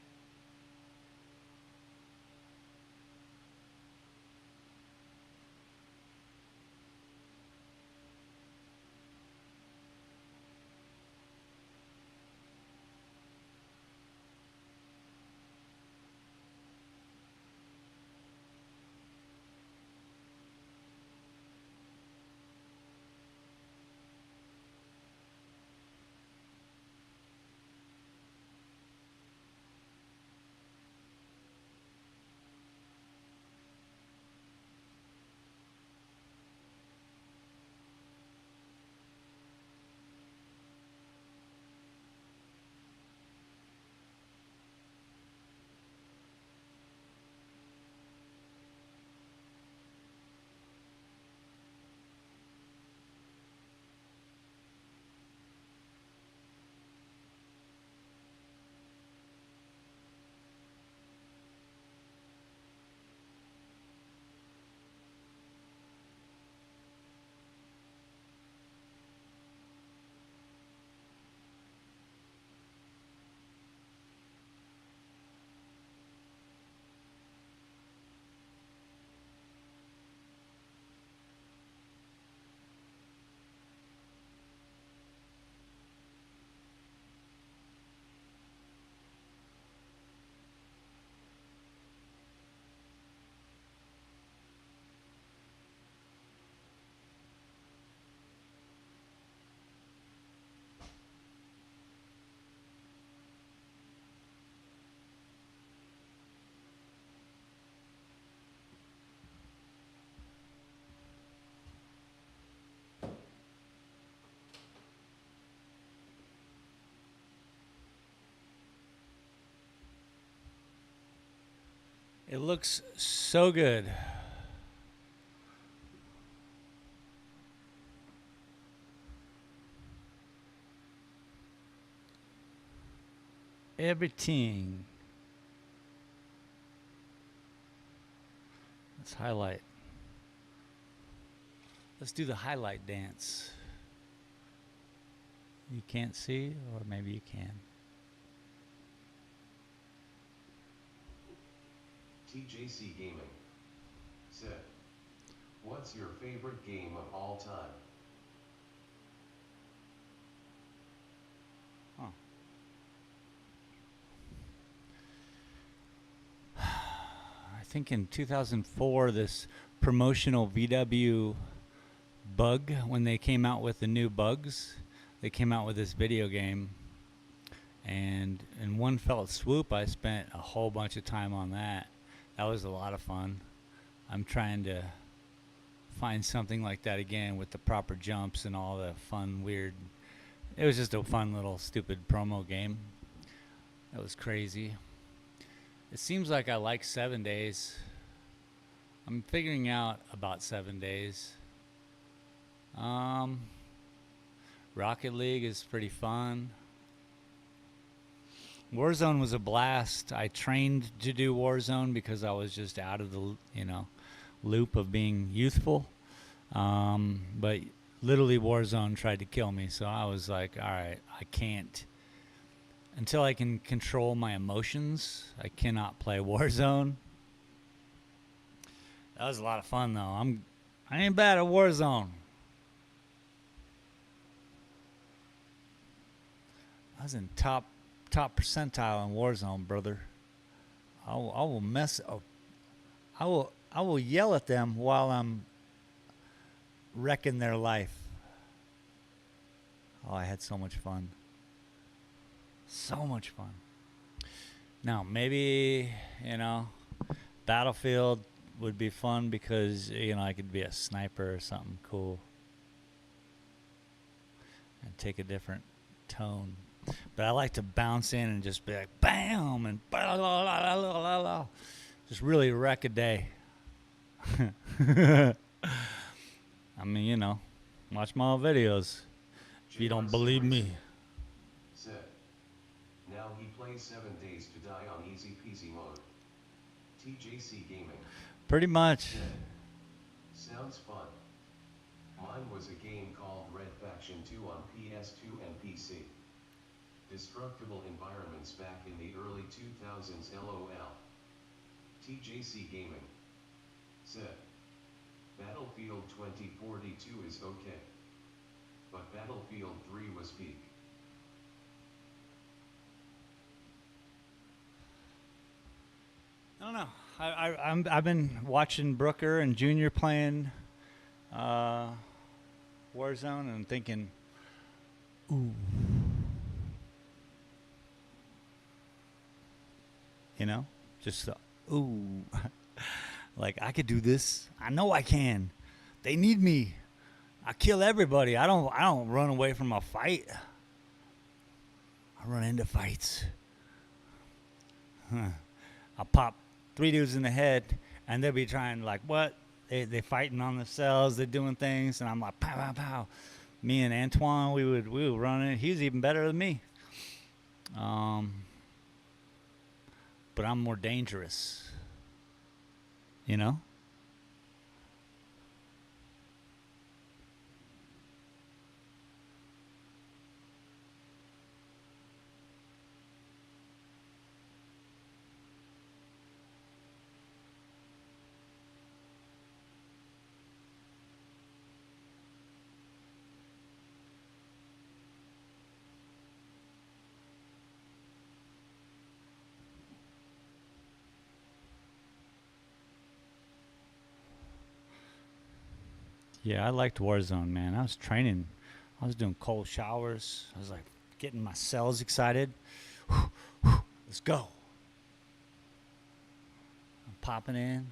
It looks so good. Everything. Let's highlight. Let's do the highlight dance. You can't see, or maybe you can. TJC Gaming said, "What's your favorite game of all time?" I think in 2004, this promotional VW Bug, when they came out with the new bugs, they came out with this video game. And in one fell swoop, I spent a whole bunch of time on that. That was a lot of fun. I'm trying to find something like that again with the proper jumps and all the fun, weird. It was just a fun little stupid promo game. That was crazy. It seems like I like 7 days. I'm figuring out about 7 days. Rocket League is pretty fun. Warzone was a blast. I trained to do Warzone because I was just out of the, loop of being youthful. But literally Warzone tried to kill me. So I was like, all right, I can't. Until I can control my emotions, I cannot play Warzone. That was a lot of fun though. I ain't bad at Warzone. I was in top percentile in Warzone, brother. I will mess up. I will yell at them while I'm wrecking their life. Oh, I had so much fun. So much fun. Now, maybe, Battlefield would be fun because, I could be a sniper or something cool. And take a different tone. But I like to bounce in and just be like, bam, and blah, blah, blah, blah, blah, blah. Just really wreck a day. I mean, watch my videos if you don't believe me. Said, now he plays 7 days to die on easy peasy mode. TJC Gaming. Pretty much. Said, sounds fun. Mine was a game called Red Faction 2 on PS2 and PC. Destructible environments back in the early 2000s LOL. TJC Gaming said, Battlefield 2042 is okay. But Battlefield 3 was peak. I don't know. I've been watching Brooker and Junior playing Warzone and thinking, ooh. Just ooh. Like, I could do this. I know I can. They need me. I kill everybody. I don't run away from a fight. I run into fights. I'll pop 3 dudes in the head, and they'll be trying, like, what? They fighting on themselves. They're doing things, and I'm like, pow, pow, pow. Me and Antoine, we would run it. He was even better than me. But I'm more dangerous. Yeah, I liked Warzone, man. I was training. I was doing cold showers. I was like getting my cells excited. Let's go. I'm popping in,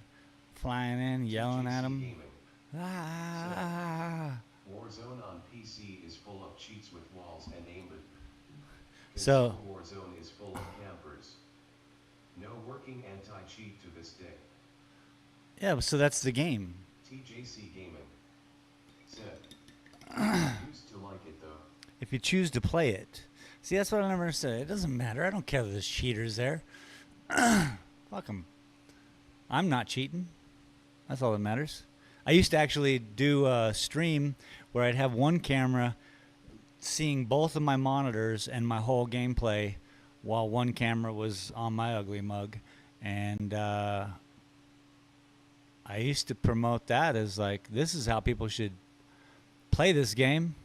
flying in, yelling at them. Ah. Warzone on PC is full of cheats with walls and aimbot. So Warzone is full of campers. No working anti-cheat to this day. Yeah, so that's the game. TJC Gaming said, used to like it though. If you choose to play it. See, that's what I never understood. It doesn't matter. I don't care that there's cheaters there. Fuck them. I'm not cheating. That's all that matters. I used to actually do a stream where I'd have one camera seeing both of my monitors and my whole gameplay while one camera was on my ugly mug. And I used to promote that as like, this is how people should play this game.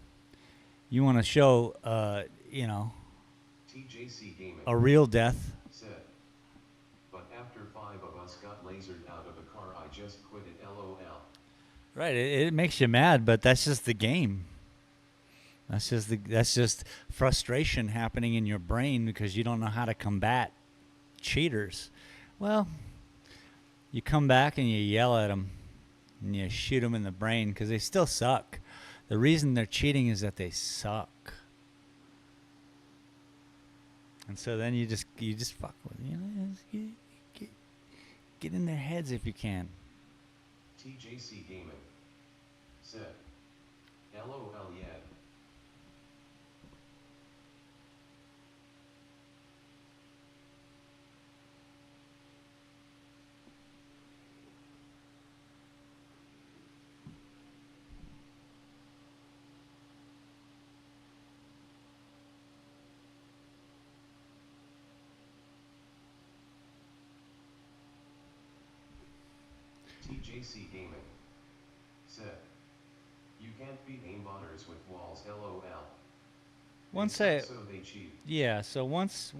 You want to show, TJC Gaming a real death. said, but after 5 of us got lasered out of a car, I just quit it, lol. Right, it makes you mad, but that's just the game. That's just frustration happening in your brain because you don't know how to combat cheaters. Well, you come back and you yell at them and you shoot them in the brain because they still suck. The reason they're cheating is that they suck. And so then you just fuck with them. Get in their heads if you can. TJC Gaming said, lol yeah. TJC Gaming said, you can't beat aimbotters with walls, lol. So they cheat. Yeah, so once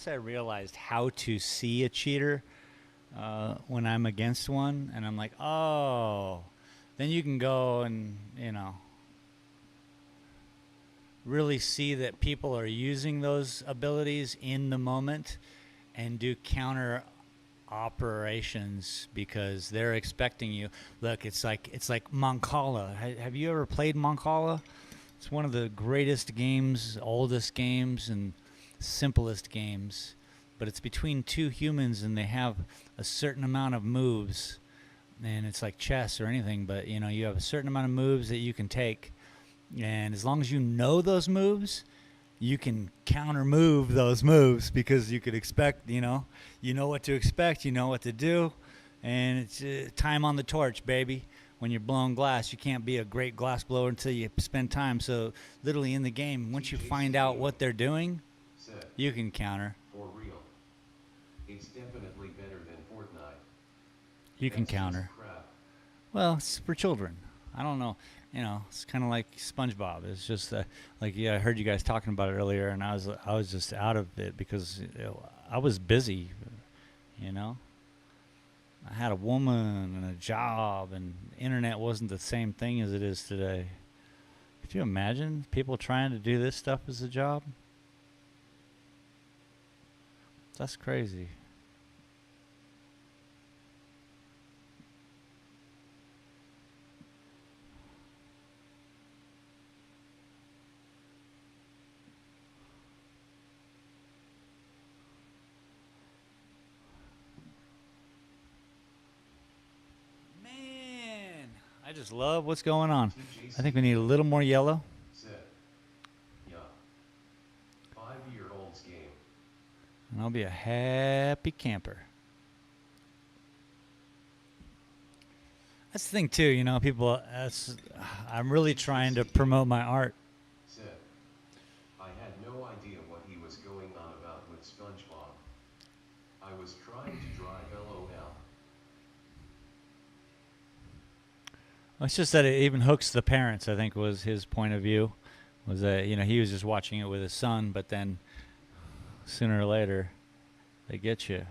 I realized how to see a cheater when I'm against one, and I'm like, oh, then you can go and really see that people are using those abilities in the moment and do counter operations because they're expecting you. Look, it's like Mancala. Have you ever played Mancala? It's one of the greatest games, oldest games, and simplest games. But it's between two humans, and they have a certain amount of moves. And it's like chess or anything, but you have a certain amount of moves that you can take. And as long as you know those moves, you can counter move those moves because you could expect, you know what to expect, you know what to do. And it's time on the torch, baby. When you're blowing glass, you can't be a great glass blower until you spend time. So literally in the game, once you find out what they're doing, you can counter. For real. It's definitely better than Fortnite. You can That's just counter. crap. Well, it's for children. I don't know. It's kind of like SpongeBob. It's just I heard you guys talking about it earlier, and I was just out of it because I was busy. I had a woman and a job, and internet wasn't the same thing as it is today. Could you imagine people trying to do this stuff as a job? That's crazy. I just love what's going on. I think we need a little more yellow. Said, yeah. 5-year-old's game. And I'll be a happy camper. That's the thing too, people, I'm really trying to promote my art. Said, I had no idea what he was going on about with SpongeBob. I was trying to drive LOL. It's just that it even hooks the parents, I think was his point of view. Was that, he was just watching it with his son, but then sooner or later, they get you.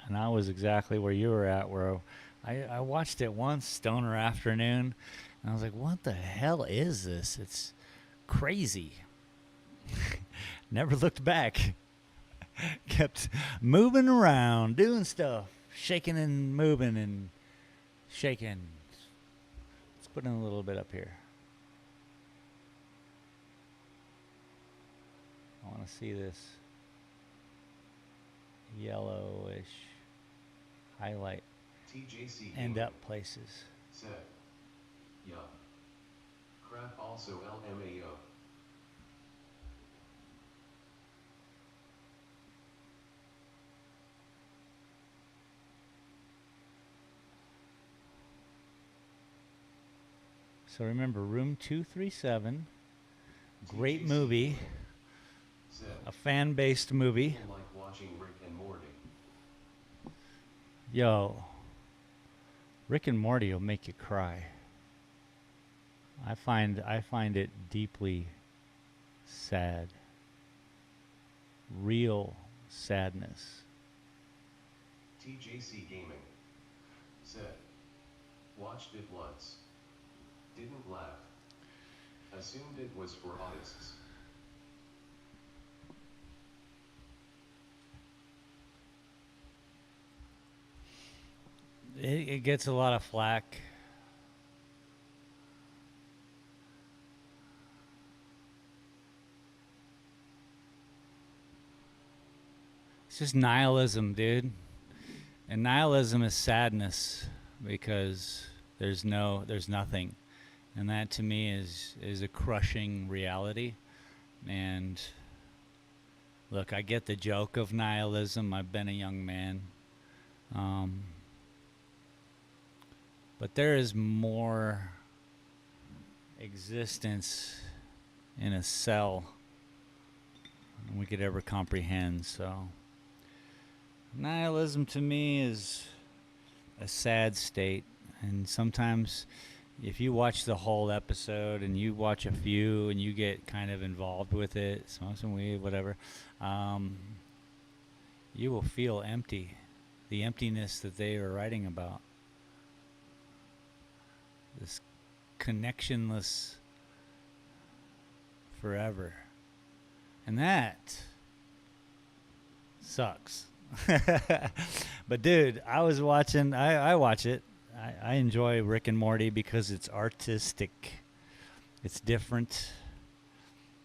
And I was exactly where you were at, where I watched it once, stoner afternoon, and I was like, what the hell is this? It's crazy. Never looked back. Kept moving around, doing stuff, shaking and moving and shaking. Let's put in a little bit up here. I want to see this. yellowish highlight TJC end Gaming up places. said, yup. Crap also LMAO. So remember, Room 237, great TJC movie, Gaming said, a fan-based movie. people like watching Rick and Morty. Yo, Rick and Morty will make you cry. I find it deeply sad. Real sadness. TJC Gaming said, watched it once. Didn't laugh. Assumed it was for autists. It gets a lot of flack. It's just nihilism, dude. And nihilism is sadness because there's nothing. And that to me is a crushing reality. And look, I get the joke of nihilism. I've been a young man. But there is more existence in a cell than we could ever comprehend. So nihilism to me is a sad state. And sometimes if you watch the whole episode and you watch a few and you get kind of involved with it, smoke some weed, whatever, you will feel empty. The emptiness that they are writing about. This connectionless forever. And that sucks. But dude, I was watching, I watch it. I enjoy Rick and Morty because it's artistic. It's different.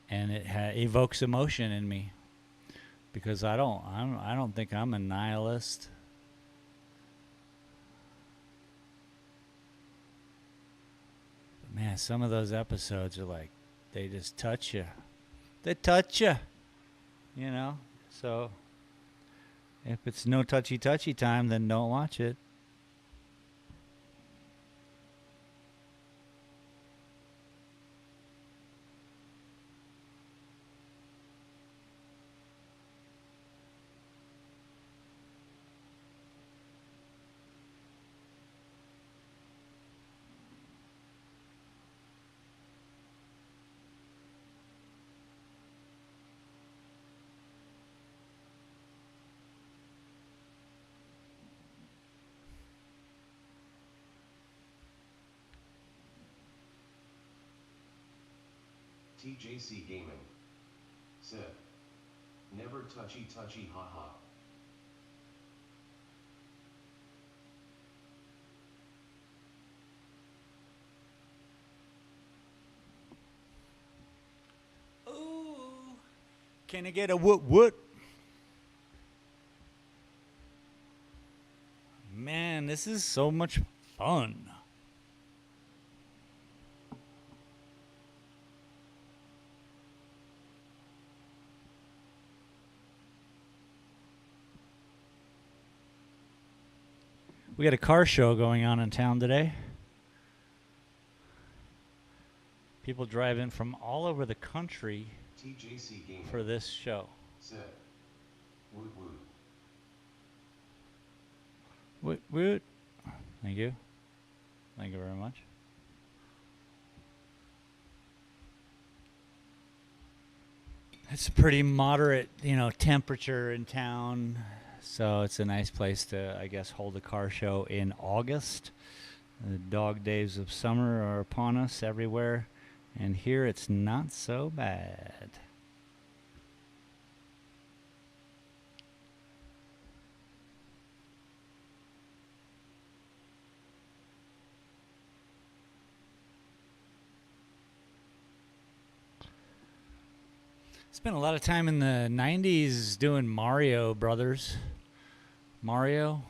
And it evokes emotion in me. Because I don't think I'm a nihilist. Man, some of those episodes are like, they just touch you. They touch you. You know? So, if it's no touchy-touchy time, then don't watch it. TJC Gaming said, never touchy haha. Ooh. Can I get a woot? Man, this is so much fun. We got a car show going on in town today. People drive in from all over the country TJC Gaming for this show. said, woot woot. Woot woot. Thank you. Thank you very much. It's a pretty moderate, temperature in town. So it's a nice place to, I guess, hold a car show in August. The dog days of summer are upon us everywhere. And here it's not so bad. Spent a lot of time in the 90s doing Mario Brothers. Mario,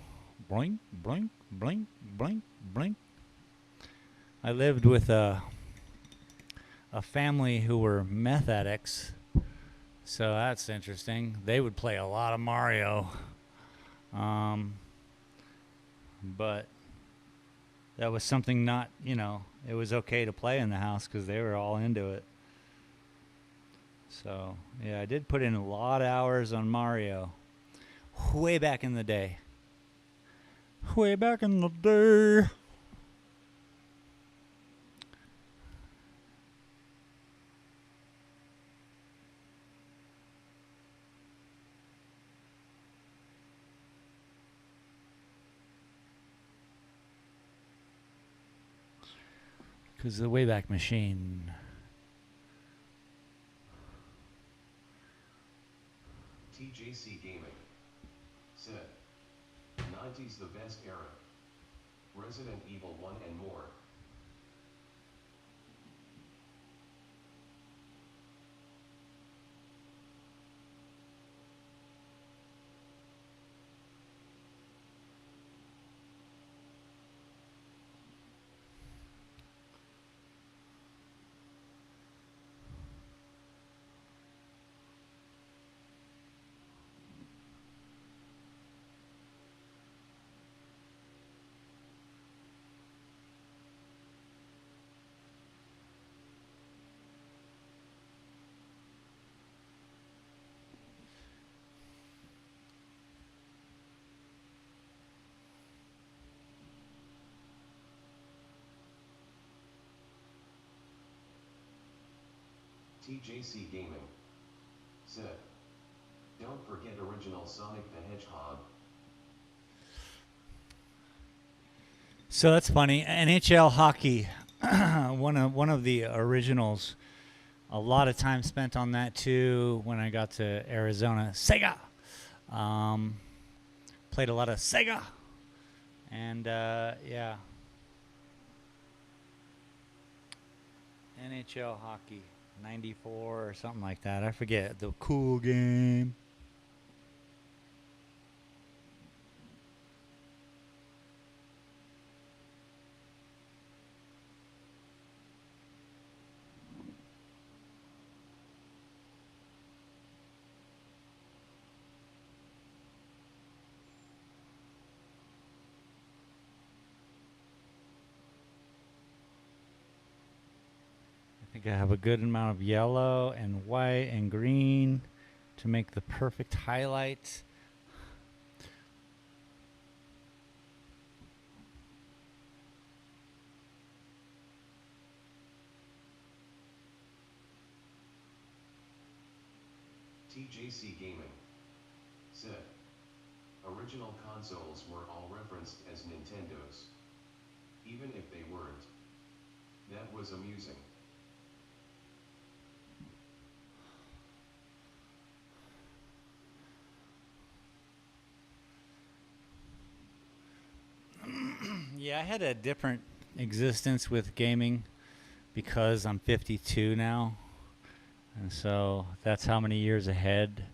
blink, blink, blink, blink, blink. I lived with a family who were meth addicts, so that's interesting. They would play a lot of Mario, but that was something not, it was okay to play in the house because they were all into it. So, yeah, I did put in a lot of hours on Mario way back in the day. Way back in the day. Because the Wayback Machine. TJC Gaming said, 90s the best era. Resident Evil 1 and more. TJC Gaming said, don't forget original Sonic the Hedgehog. So that's funny. NHL hockey, one of the originals. A lot of time spent on that too. When I got to Arizona, Sega. Played a lot of Sega, and yeah, NHL hockey, '94 or something like that. I forget the cool game. I think I have a good amount of yellow and white and green to make the perfect highlight. TJC Gaming said, original consoles were all referenced as Nintendos. Even if they weren't. That was amusing. Yeah, I had a different existence with gaming because I'm 52 now. And so that's how many years ahead.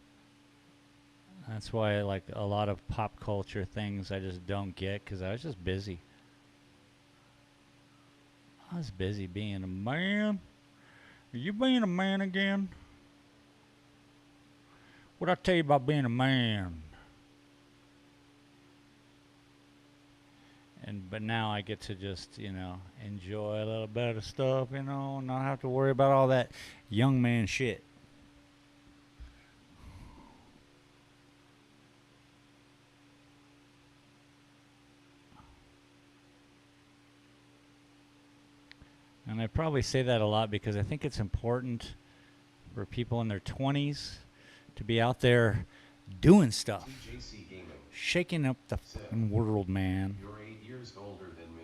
That's why like a lot of pop culture things I just don't get because I was just busy. I was busy being a man. Are you being a man again? What'd I tell you about being a man? But now I get to just, enjoy a little bit of stuff, not have to worry about all that young man shit. And I probably say that a lot because I think it's important for people in their 20s to be out there doing stuff. Shaking up the fucking world, man. You're 8 years older than me.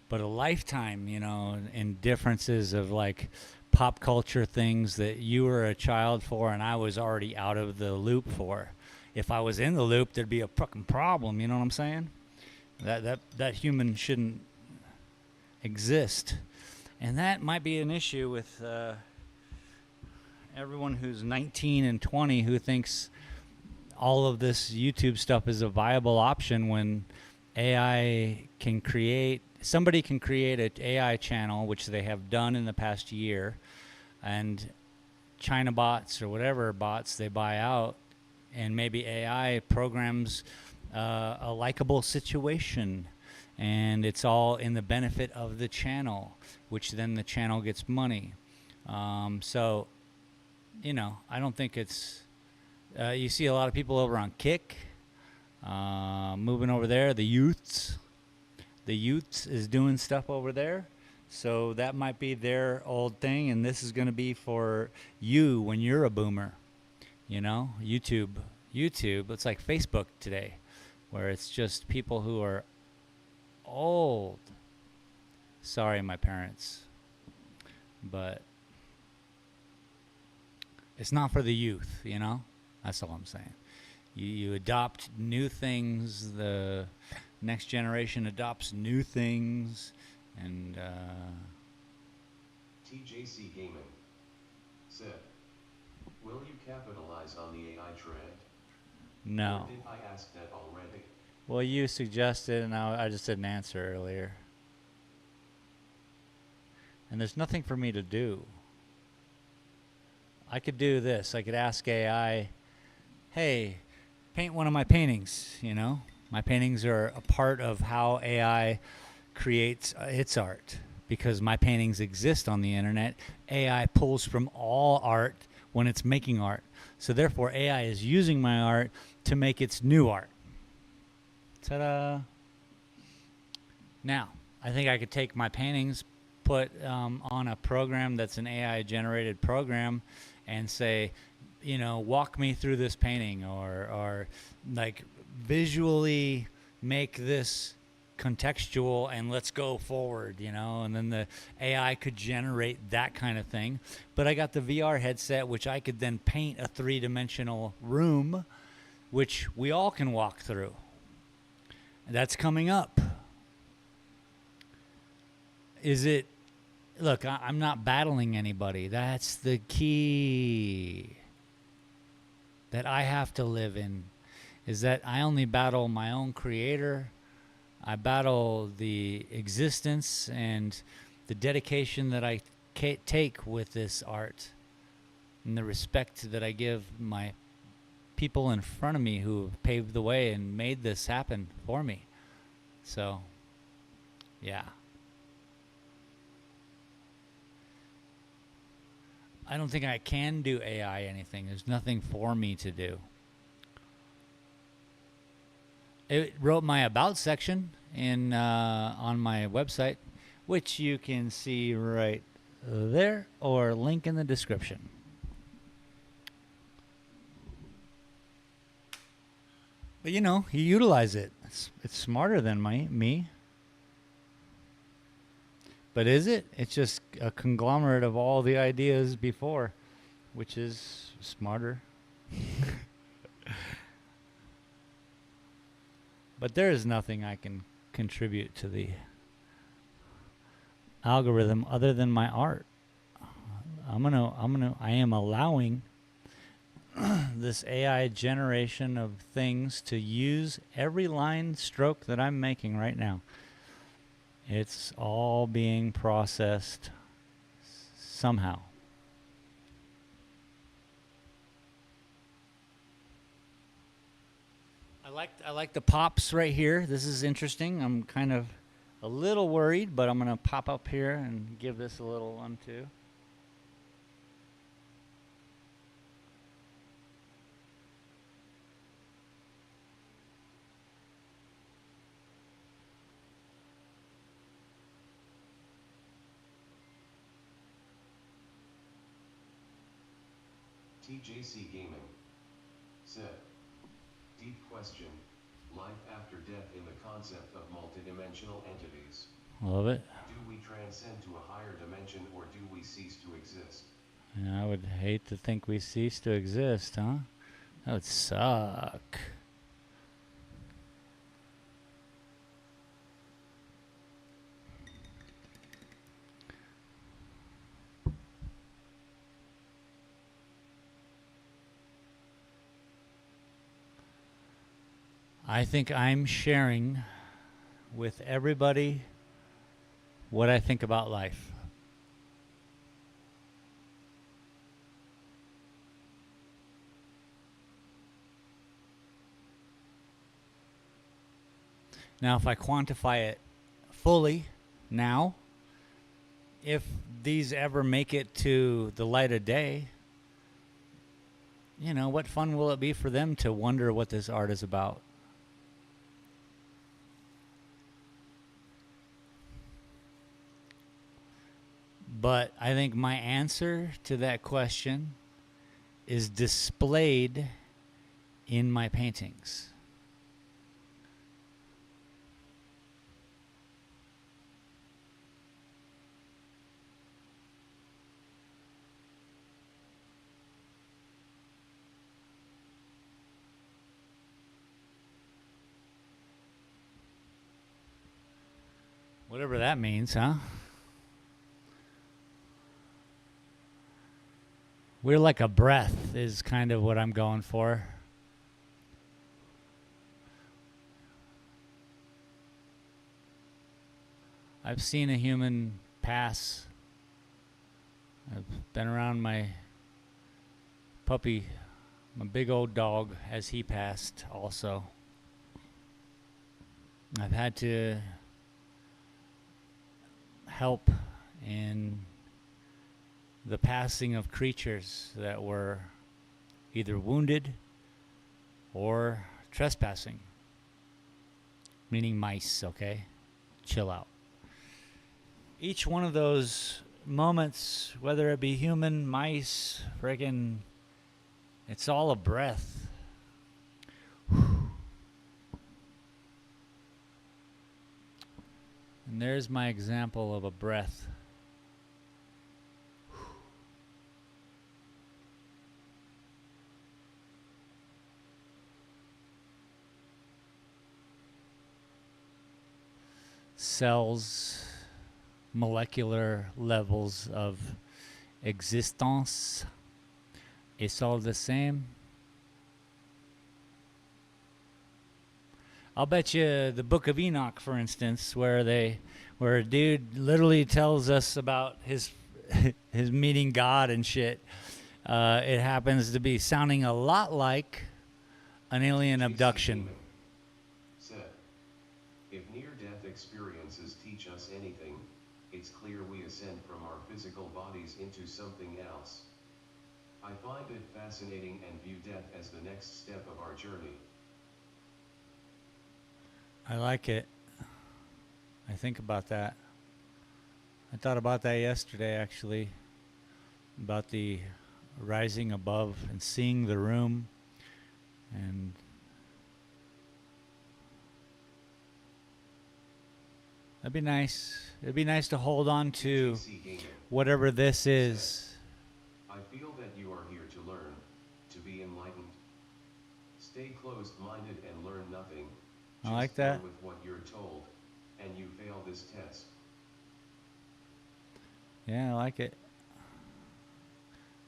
But a lifetime, in differences of like pop culture things that you were a child for and I was already out of the loop for. If I was in the loop, there'd be a fucking problem, you know what I'm saying? That human shouldn't exist. And that might be an issue with everyone who's 19 and 20 who thinks all of this YouTube stuff is a viable option when somebody can create an AI channel, which they have done in the past year, and China bots or whatever bots they buy out, and maybe AI programs a likable situation, and it's all in the benefit of the channel, which then the channel gets money. So, I don't think it's, you see a lot of people over on Kick, moving over there, the youths is doing stuff over there. So that might be their old thing, and this is going to be for you when you're a boomer. YouTube. It's like Facebook today, where it's just people who are old. Sorry, my parents. But it's not for the youth, That's all I'm saying. You adopt new things. The next generation adopts new things. And TJC Gaming said, will you capitalize on the AI trend? no. Or did I ask that already? Well, you suggested, and I just didn't answer earlier. And there's nothing for me to do. I could do this. I could ask AI, hey, paint one of my paintings, My paintings are a part of how AI creates its art, because my paintings exist on the internet. AI pulls from all art when it's making art. So therefore, AI is using my art to make its new art. Ta-da! Now, I think I could take my paintings, put on a program that's an AI-generated program, and say, walk me through this painting, or like visually make this contextual, and let's go forward, and then the AI could generate that kind of thing. But I got the VR headset, which I could then paint a 3-dimensional room, which we all can walk through. That's coming up. Look, I'm not battling anybody. That's the key that I have to live in, is that I only battle my own creator. I battle the existence and the dedication that I take with this art, and the respect that I give my people in front of me who have paved the way and made this happen for me. So, yeah. I don't think I can do AI anything. There's nothing for me to do. It wrote my about section on my website, which you can see right there, or link in the description. But you utilize it. It's smarter than me. But is it? It's just a conglomerate of all the ideas before, which is smarter. But there is nothing I can contribute to the algorithm other than my art. I am allowing this AI generation of things to use every line stroke that I'm making right now. It's all being processed somehow. I like the pops right here. This is interesting. I'm kind of a little worried, but I'm going to pop up here and give this a little one too. TJC Gaming said, deep question, life after death in the concept of multidimensional entities. Love it. Do we transcend to a higher dimension, or do we cease to exist? And I would hate to think we cease to exist, huh? That would suck. I think I'm sharing with everybody what I think about life. Now, if I quantify it fully now, if these ever make it to the light of day, you know, what fun will it be for them to wonder what this art is about? But I think my answer to that question is displayed in my paintings. Whatever that means, huh? We're like a breath is kind of what I'm going for. I've seen a human pass. I've been around my puppy, my big old dog, as he passed also. I've had to help in the passing of creatures that were either wounded or trespassing. Meaning mice, okay? Chill out. Each one of those moments, whether it be human, mice, friggin', it's all a breath. And there's my example of a breath. Cells, molecular levels of existence. It's all the same. I'll bet you the Book of Enoch, for instance, where a dude literally tells us about his meeting God and shit. It happens to be sounding a lot like an alien abduction. Said, if near-death experiences teach us anything, it's clear we ascend from our physical bodies into something else. I find it fascinating and view death as the next step of our journey. I like it. I think about that. I thought about that yesterday, actually, about the rising above and seeing the room, and that'd be nice. It'd be nice to hold on to whatever this is. I feel that you are here to learn, to be enlightened. Stay closed-minded and learn nothing. I like that. Just go with what you're told, and you fail this test. Yeah, I like it.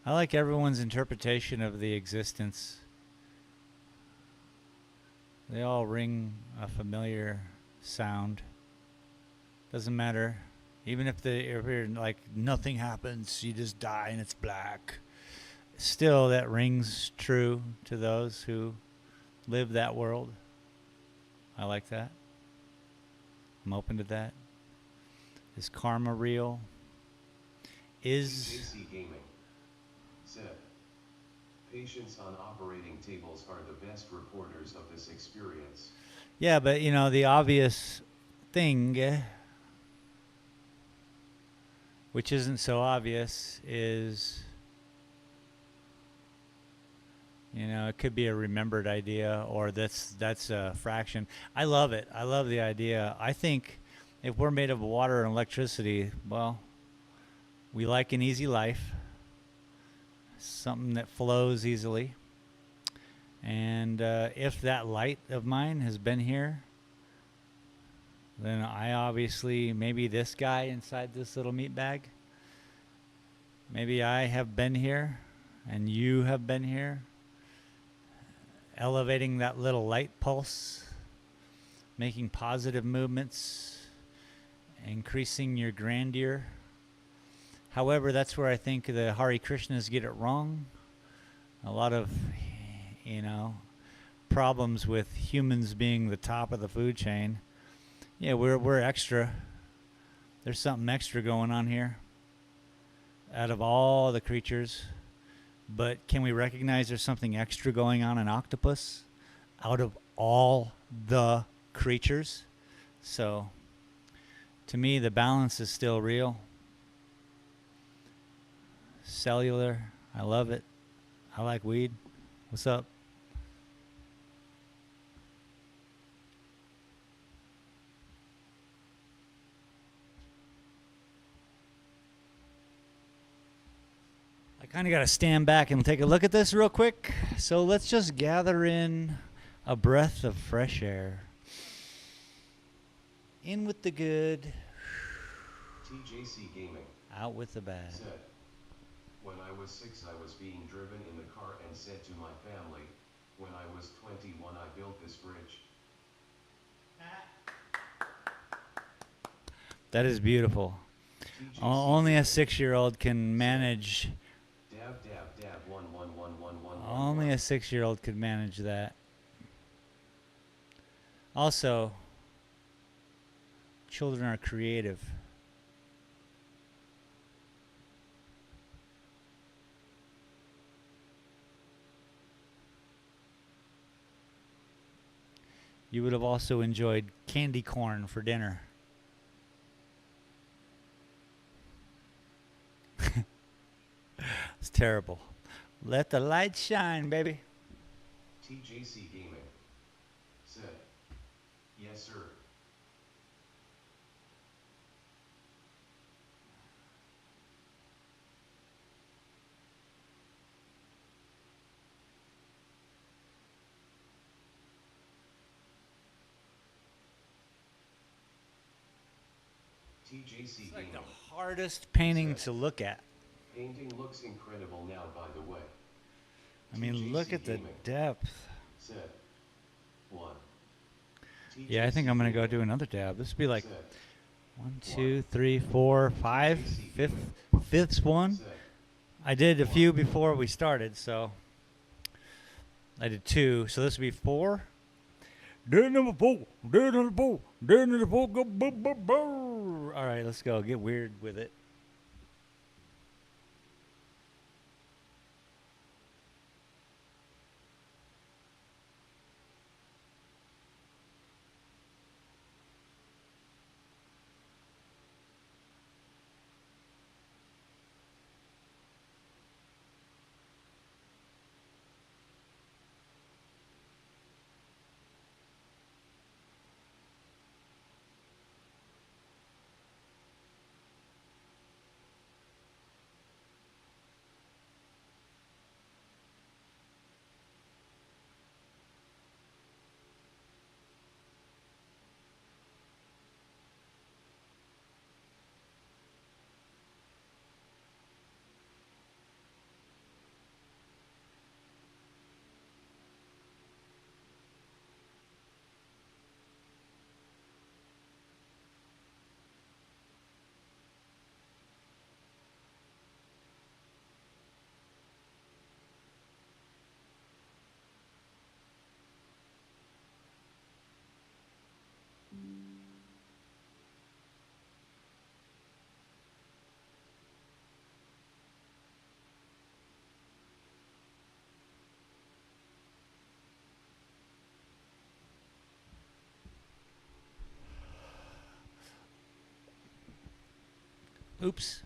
I like everyone's interpretation of the existence. They all ring a familiar sound. Doesn't matter. Even if you're like nothing happens, you just die and it's black. Still, that rings true to those who live that world. I like that. I'm open to that. Is karma real? JC Gaming said, patients on operating tables are the best reporters of this experience. Yeah, but you know, the obvious thing, which isn't so obvious, is, you know, it could be a remembered idea, or that's a fraction. I love it. I love the idea. I think if we're made of water and electricity, well, we like an easy life, something that flows easily. And if that light of mine has been here, then I obviously, maybe this guy inside this little meat bag, maybe I have been here and you have been here, elevating that little light pulse making positive movements, increasing your grandeur. However, that's where I think the Hare Krishnas get it wrong. A lot of, you know, problems with humans being the top of the food chain. Yeah, we're extra. There's something extra going on here out of all the creatures. But can we recognize there's something extra going on in octopus out of all the creatures? So to me, the balance is still real. Cellular, I love it. I like weed. What's up? I kind of got to stand back and take a look at this real quick. So let's just gather in a breath of fresh air. In with the good, TJC Gaming out with the bad. said, when I was 6 I was being driven in the car and said to my family, when I was 21 I built this bridge. That is beautiful. TJC Only a 6-year-old can manage. Dab dab dab 1111111. Only a 6-year-old could manage that. Also, children are creative. You would have also enjoyed candy corn for dinner. It's terrible. Let the light shine, baby. TJC Gaming said, yes sir. TJC It's like Gaming. the hardest painting to look at. Painting looks incredible now by the way. I mean, TJC look at the Gaming depth. said, 1. Yeah, I think I'm going to go do another dab. This would be like Said, 1, 2, 3, 4, 5, fifth one. said, I did a few before we started, so I did 2. So this would be 4. Day number 4. Day number 4. Day number 4. Go, boo, boo, boo. All right, let's go. Get weird with it. Oops.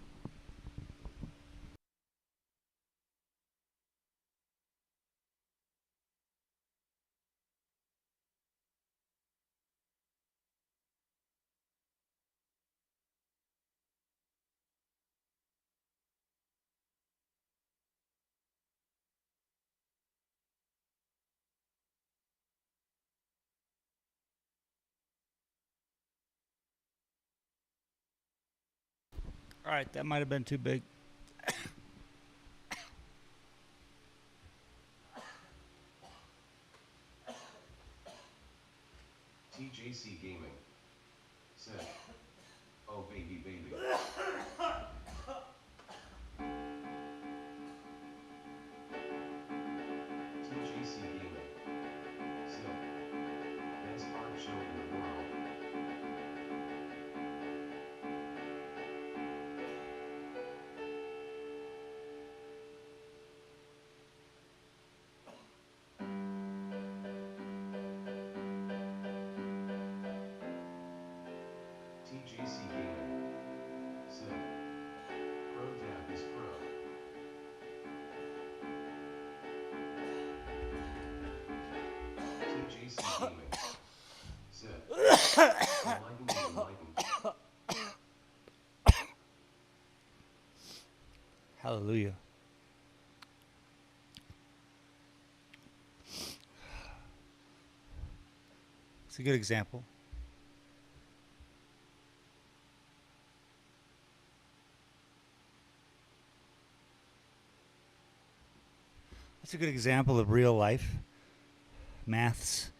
All right, that might have been too big. TJC Gaming said, "Oh baby baby." TJC Gaming said, "Best art show in the world." TJC Gaming said, "Pro Dab is pro." TJC Gaming said, enlightened. Hallelujah. It's a good example. That's a good example of real life. Maths.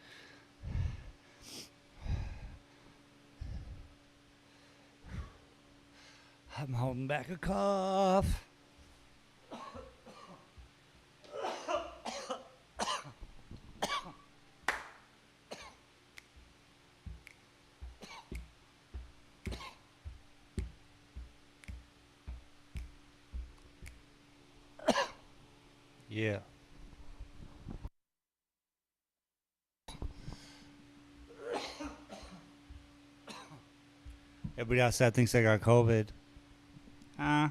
I'm holding back a cough. Yeah. Everybody outside thinks I got COVID. Oh.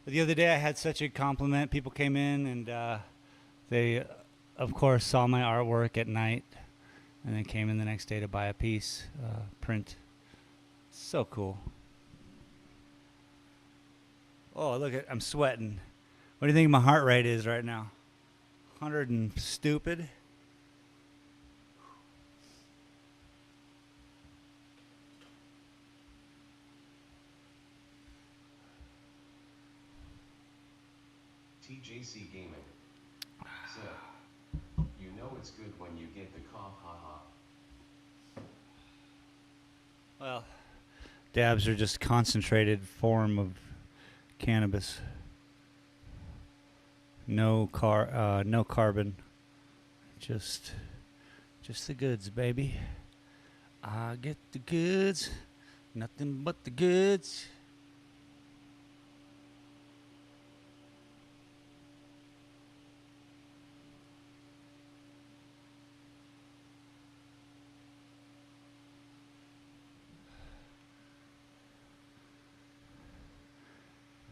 The other day I had such a compliment. People came in and they, of course, saw my artwork at night and then came in the next day to buy a piece, print. So cool. Oh, look at, I'm sweating. What do you think my heart rate is right now? 100 and stupid. TJC Gaming said, "You know it's good when you get the cough, haha." Well, dabs are just concentrated form of cannabis. No carbon. Just the goods, baby. I get the goods, nothing but the goods.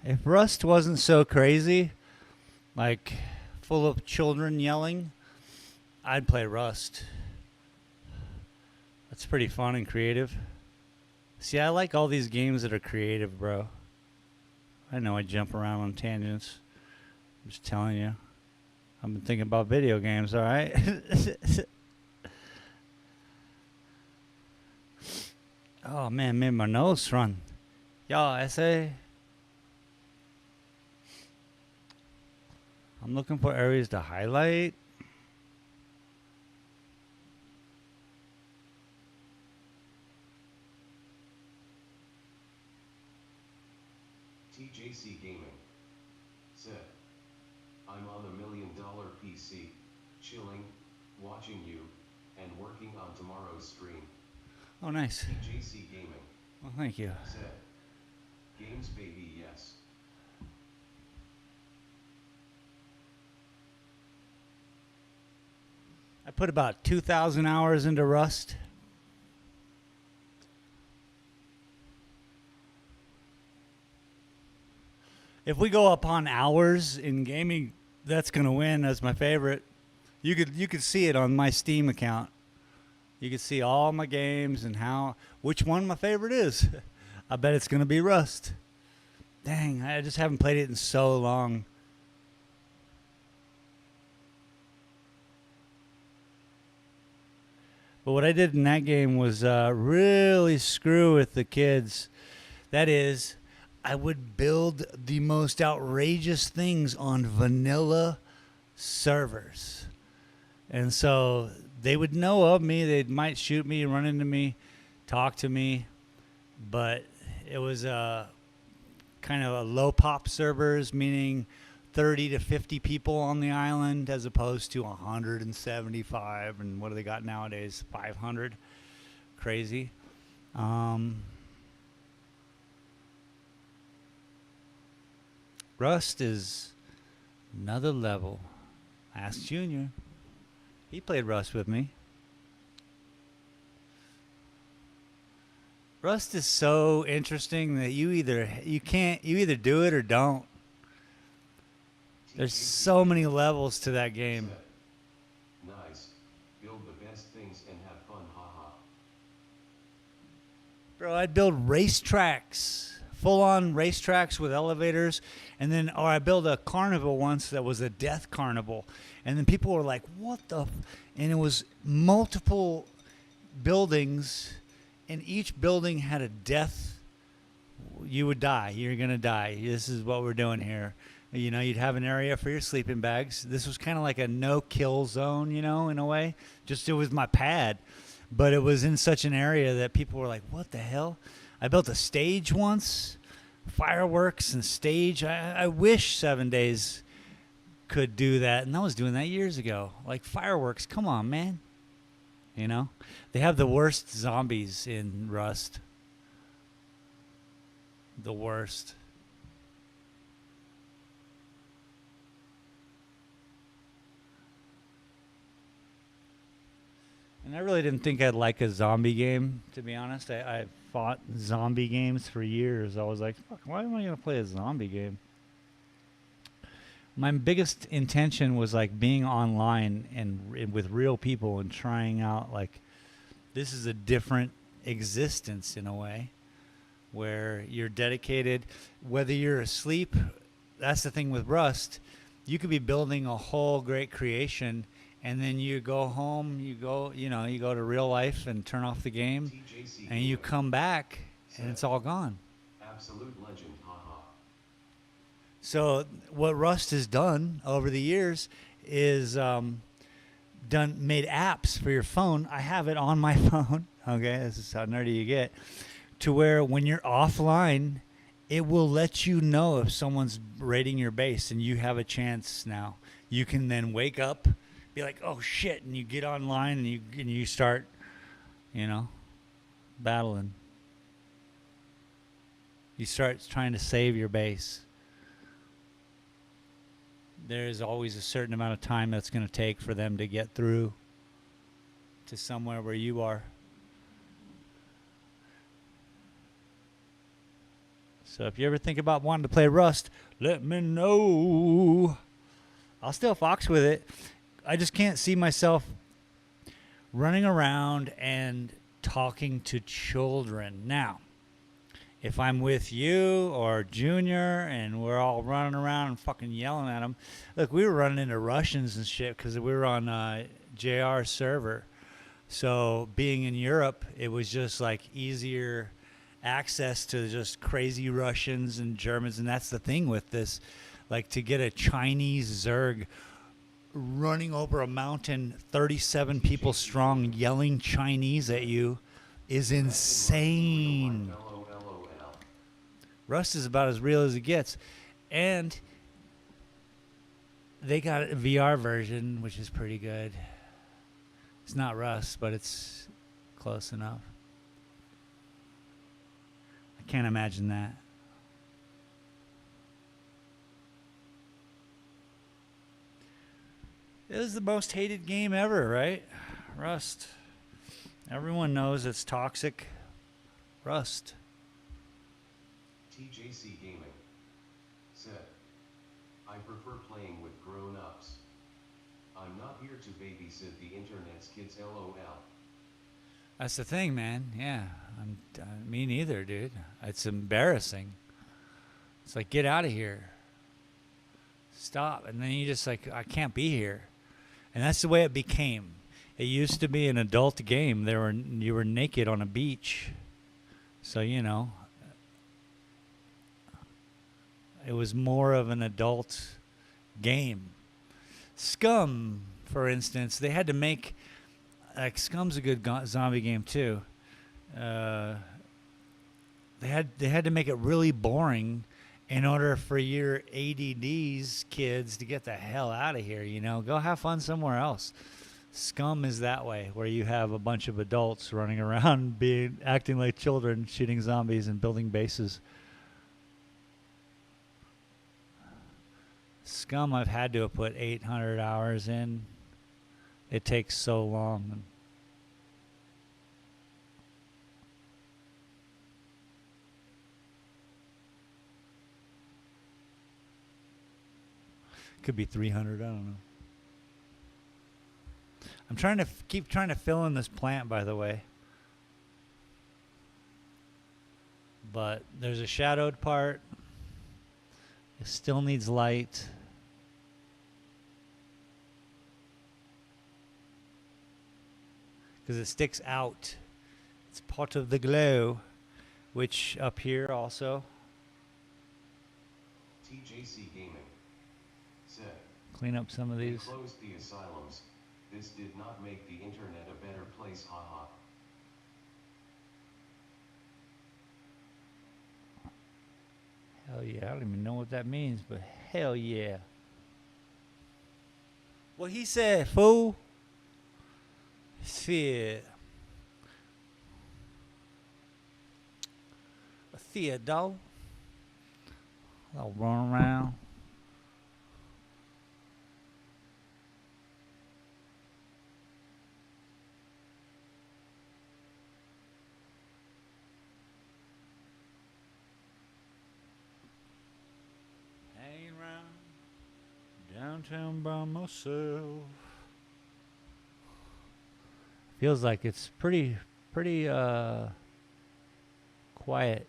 If Rust wasn't so crazy, like full of children yelling, I'd play Rust. That's pretty fun and creative. See, I like all these games that are creative, bro. I know I jump around on tangents. I'm just telling you. I've been thinking about video games, all right? Oh, man, made my nose run. Y'all, I say... I'm looking for areas to highlight. TJC Gaming said, "I'm on $1 million PC, chilling, watching you, and working on tomorrow's stream." Oh, nice. TJC Gaming Well, thank you. said, "Games baby, yes." I put about 2,000 hours into Rust. If we go upon hours in gaming, that's gonna win as my favorite. You could see it on my Steam account. You could see all my games and which one my favorite is. I bet it's gonna be Rust. Dang, I just haven't played it in so long. But what I did in that game was really screw with the kids. That is, I would build the most outrageous things on vanilla servers. And so they would know of me. They might shoot me, run into me, talk to me. But it was kind of a low pop servers, meaning 30 to 50 people on the island as opposed to 175. And what do they got nowadays? 500. Crazy. Rust is another level. Ask Junior. He played Rust with me. Rust is so interesting that you either do it or don't. There's so many levels to that game. Nice. Build the best things and have fun, haha. Bro, I'd build racetracks, full-on racetracks with elevators, and then, or I built a carnival once that was a death carnival, and then people were like, "What the?" And it was multiple buildings, and each building had a death. You would die. You're gonna die. This is what we're doing here. You know, you'd have an area for your sleeping bags. This was kind of like a no-kill zone, you know, in a way. Just it was my pad. But it was in such an area that people were like, what the hell? I built a stage once, fireworks and stage. I wish 7 Days could do that. And I was doing that years ago. Like fireworks, come on, man. You know? They have the worst zombies in Rust. The worst. And I really didn't think I'd like a zombie game, to be honest. I fought zombie games for years. I was like, fuck, why am I going to play a zombie game? My biggest intention was like being online and with real people and trying out like, this is a different existence in a way where you're dedicated, whether you're asleep. That's the thing with Rust. You could be building a whole great creation, and then you go home, you go to real life and turn off the game, and you come back, and it's all gone. Absolute legend, haha. So what Rust has done over the years is made apps for your phone. I have it on my phone. Okay, this is how nerdy you get. To where when you're offline, it will let you know if someone's raiding your base, and you have a chance now. You can then wake up, be like, oh shit, and you get online and you start, battling. You start trying to save your base. There is always a certain amount of time that's going to take for them to get through to somewhere where you are. So if you ever think about wanting to play Rust, let me know. I'll still fox with it. I just can't see myself running around and talking to children. Now, if I'm with you or Junior and we're all running around and fucking yelling at them. Look, we were running into Russians and shit because we were on JR server. So being in Europe, it was just like easier access to just crazy Russians and Germans. And that's the thing with this. Like to get a Chinese Zerg running over a mountain, 37 people strong, yelling Chinese at you is insane. Rust is about as real as it gets. And they got a VR version, which is pretty good. It's not Rust, but it's close enough. I can't imagine that. It was the most hated game ever, right? Rust. Everyone knows it's toxic. Rust. TJC Gaming said, I prefer playing with grown-ups. I'm not here to babysit the internet's kids, lol. That's the thing, man. Yeah, me neither, dude. It's embarrassing. It's like, get out of here. Stop. And then you just like, I can't be here. And that's the way it became. It used to be an adult game. You were naked on a beach. So, It was more of an adult game. Scum, for instance, they had to make, like, Scum's a good zombie game too. They had to make it really boring in order for your ADD's kids to get the hell out of here. Go have fun somewhere else. Scum is that way, where you have a bunch of adults running around acting like children, shooting zombies and building bases. Scum, I've had to have put 800 hours in. It takes so long. Could be 300, I don't know. I'm trying to keep trying to fill in this plant, by the way. But there's a shadowed part. It still needs light. Because it sticks out. It's part of the glow, which up here also. TJC Gaming said, Clean up some of they these. closed the asylums. This did not make the internet a better place, haha. Hell yeah, I don't even know what that means, but hell yeah. What he said, fool? Shit. A Theodore. I'll run around. Hanging around downtown by myself. Feels like it's pretty quiet.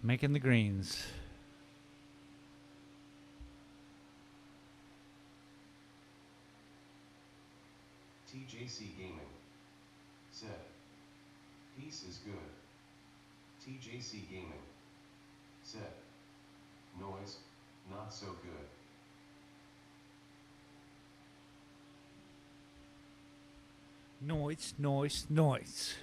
Making the greens. TJC Gaming said, peace is good. TJC Gaming said, noise, not so good. Noise, noise, noise.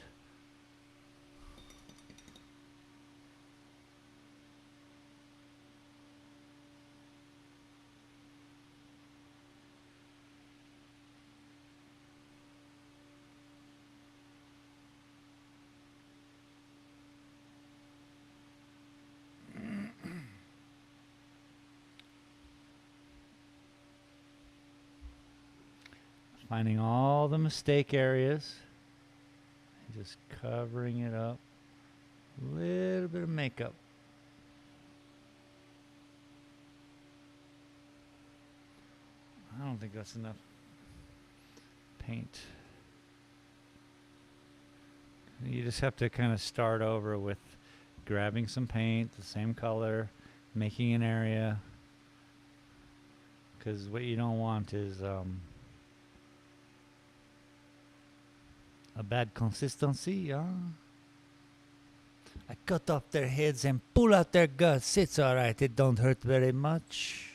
Finding all the mistake areas. Just covering it up. A little bit of makeup. I don't think that's enough paint. You just have to kind of start over with grabbing some paint, the same color, making an area. Because what you don't want is a bad consistency, huh? I cut off their heads and pull out their guts. It's alright, it don't hurt very much.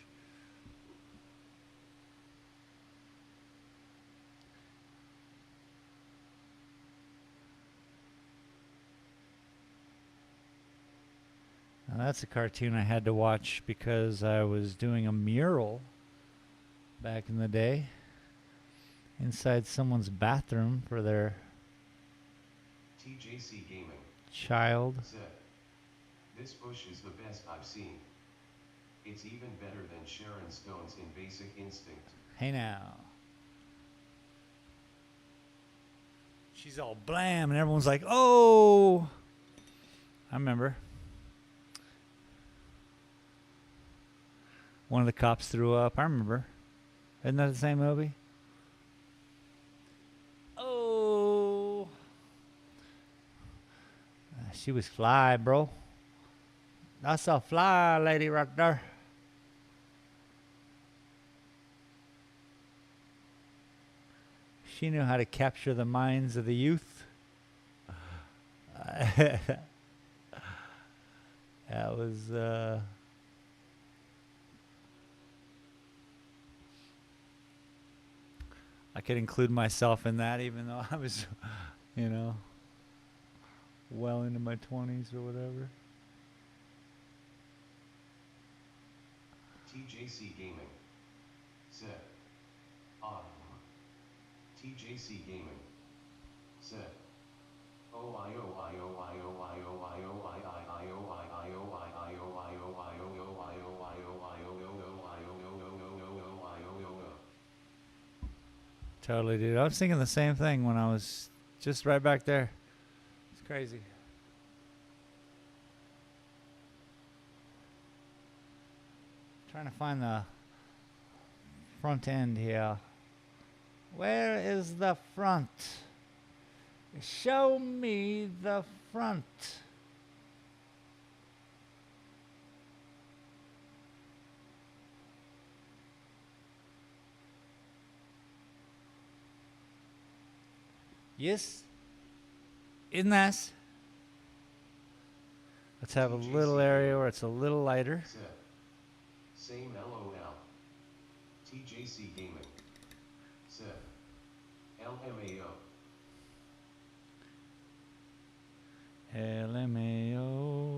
Now that's a cartoon I had to watch because I was doing a mural back in the day inside someone's bathroom for their TJC Gaming child. said, this bush is the best I've seen. It's even better than Sharon Stone's in Basic Instinct. Hey now. She's all blam and everyone's like, oh. I remember. One of the cops threw up. I remember. Isn't that the same movie? Oh. She was fly, bro. That's a fly lady right there. She knew how to capture the minds of the youth. That was I could include myself in that, even though I was, you know, well into my 20s or whatever. TJC Gaming said, TJC Gaming said, oh I oh I oh I oh I oh I oh I I oh I I oh I I oh I oh I oh oh I oh I oh I oh oh I oh oh oh I oh oh. Totally, dude. I was thinking the same thing when I was just right back there. It's crazy. Trying to find the front end here. Where is the front? Show me the front. Yes. Isn't that? Let's have a little area where it's a little lighter. Same LOL. TJC Gaming said, LMAO. LMAO.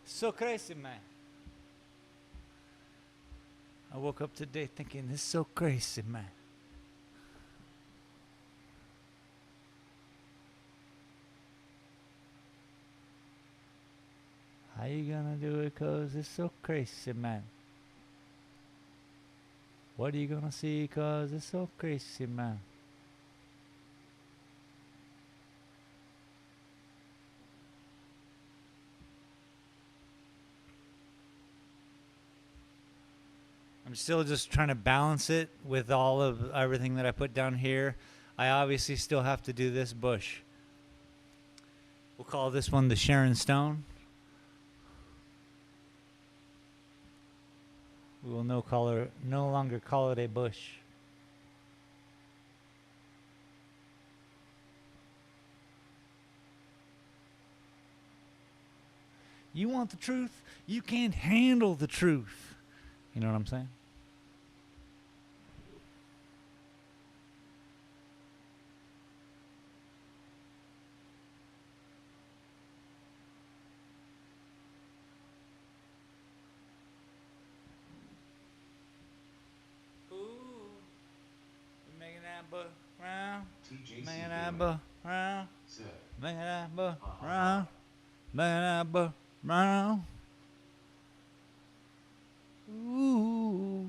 So crazy, man. I woke up today thinking, this is so crazy, man. How you gonna do it? 'Cause it's so crazy, man. What are you gonna see? 'Cause it's so crazy, man. I'm still just trying to balance it with all of everything that I put down here. I obviously still have to do this bush. We'll call this one the Sharon Stone. We will no longer call it a bush. You want the truth? You can't handle the truth. You know what I'm saying? Round, making that butt round, making that butt round, making that butt round. Ooh,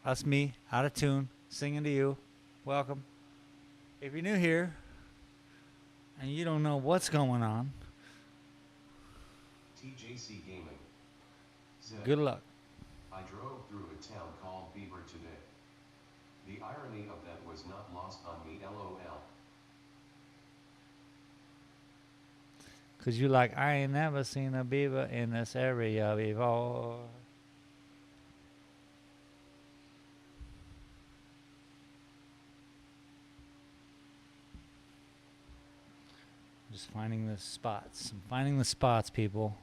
that's me out of tune, singing to you. Welcome. If you're new here and you don't know what's going on, TJC Gaming said, good luck. I drove through a town called Beaver today. The irony of that was not lost on me, LOL. Cause you like, I ain't never seen a beaver in this area before. Just finding the spots. I'm finding the spots, people.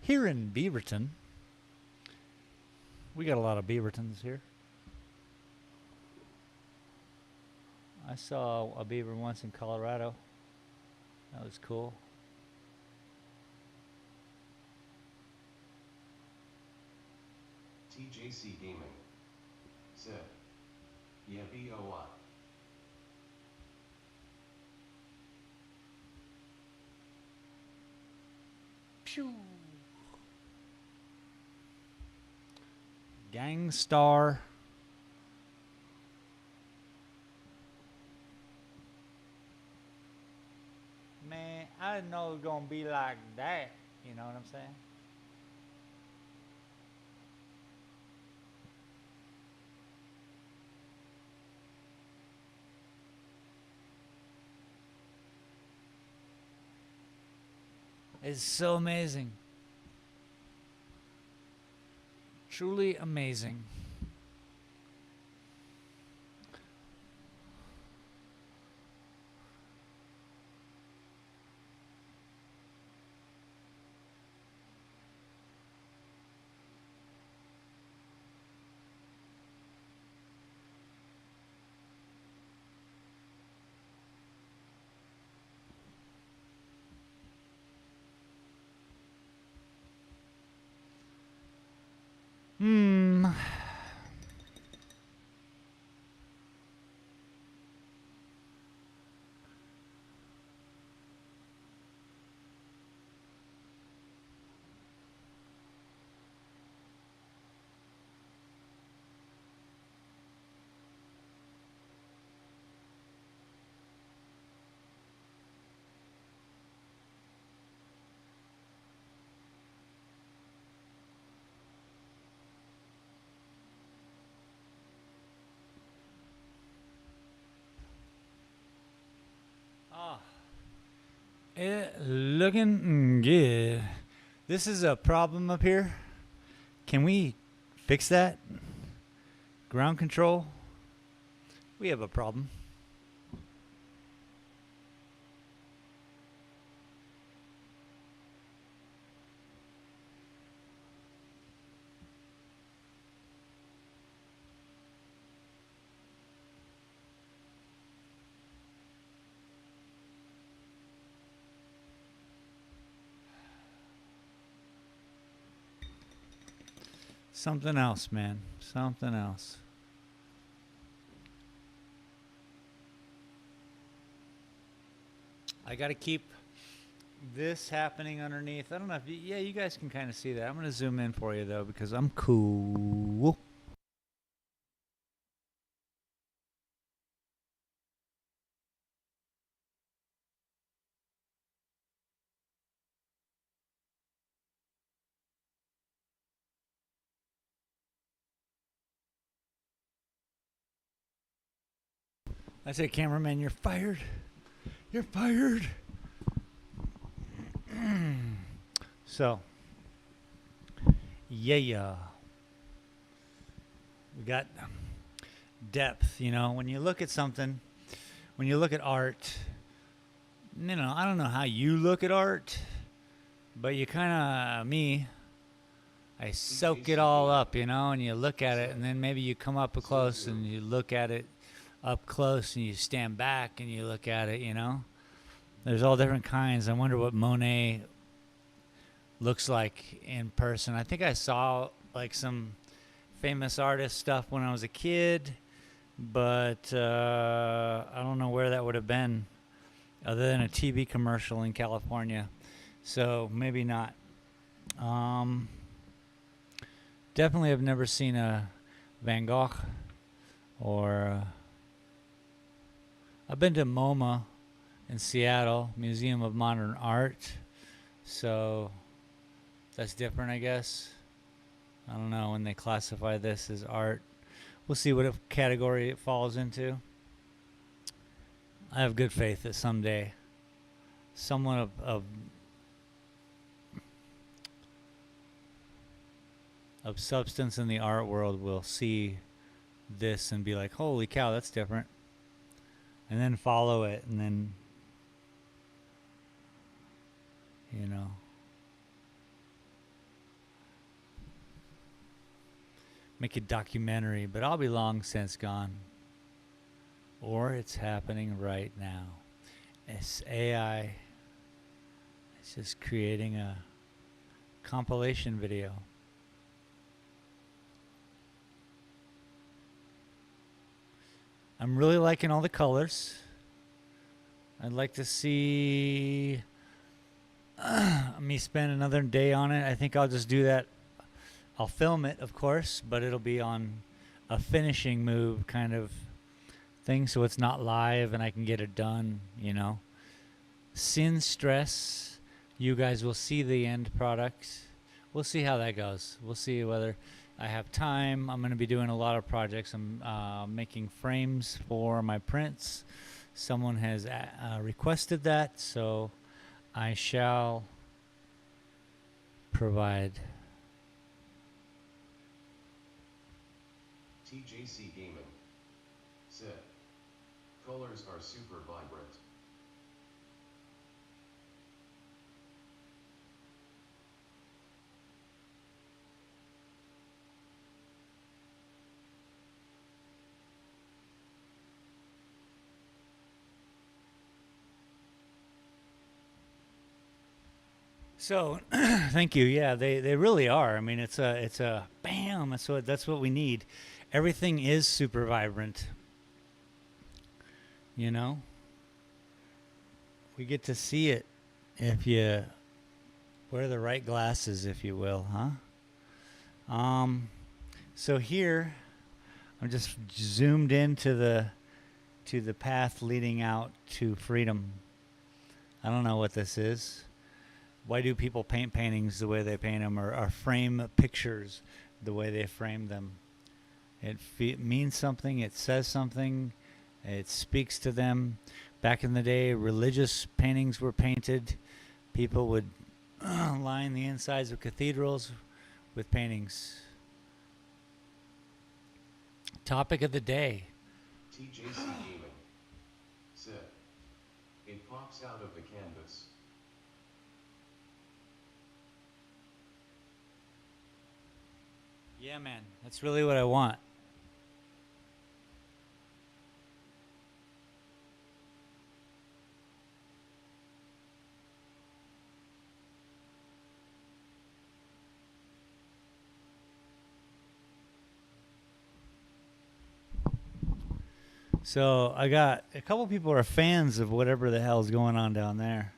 Here in Beaverton, we got a lot of Beavertons here. I saw a beaver once in Colorado. That was cool. TJC Gaming said, yeah, BOI. Pew. Gangstar. Man, I didn't know it was gonna be like that. You know what I'm saying? It's so amazing. Truly amazing. Hmm. Oh, it looking good. This is a problem up here. Can we fix that? Ground control. We have a problem. Something else, man. Something else. I got to keep this happening underneath. I don't know if yeah, you guys can kind of see that. I'm going to zoom in for you though because I'm cool. I say, cameraman, you're fired. You're fired. So, yeah. We got depth, you know. When you look at something, when you look at art, you know, I don't know how you look at art, but you kind of, I soak it all up, you know, and you look at it, and then maybe you come up close and you look at it up close and you stand back and you look at it, you know. There's all different kinds. I wonder what Monet looks like in person. I think I saw like some famous artist stuff when I was a kid, but I don't know where that would have been other than a TV commercial in California. So maybe not. Definitely have never seen a Van Gogh or I've been to MoMA in Seattle, Museum of Modern Art. So that's different, I guess. I don't know when they classify this as art. We'll see what category it falls into. I have good faith that someday someone of substance in the art world will see this and be like, holy cow, that's different. And then follow it, and then, you know. make a documentary, but I'll be long since gone. Or it's happening right now. It's AI. It's just creating a compilation video. I'm really liking all the colors. I'd like to see me spend another day on it. I think I'll just do that. I'll film it, of course, but it'll be on a finishing move kind of thing, so it's not live and I can get it done, you know. Sin stress. You guys will see the end product. We'll see how that goes. We'll see whether I have time. I'm going to be doing a lot of projects. I'm making frames for my prints. Someone has requested that, so I shall provide. TJC Gaming said, colors are super vibrant. So, thank you. Yeah, they really are. I mean, it's a bam. That's what we need. Everything is super vibrant. You know, we get to see it if you wear the right glasses, if you will, huh? So here, I'm just zoomed into the path leading out to freedom. I don't know what this is. Why do people paint paintings the way they paint them, or frame pictures the way they frame them? It means something. It says something. It speaks to them. Back in the day, religious paintings were painted. People would line the insides of cathedrals with paintings. Topic of the day. TJC Gaming said, it pops out of the canvas. Yeah, man. That's really what I want. So I got a couple people are fans of whatever the hell's going on down there.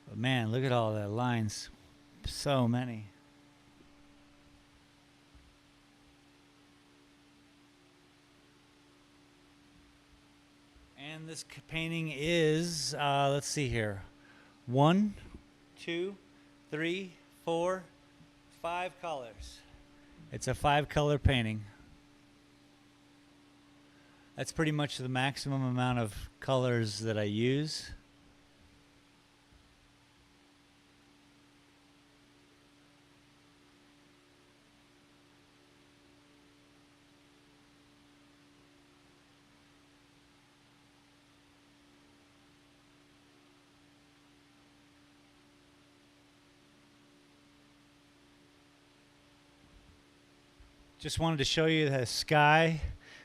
But man, look at all the lines. So many. And this painting is, let's see here. 1, 2, 3, 4, 5 colors. It's a 5-color painting. That's pretty much the maximum amount of colors that I use. Just wanted to show you the sky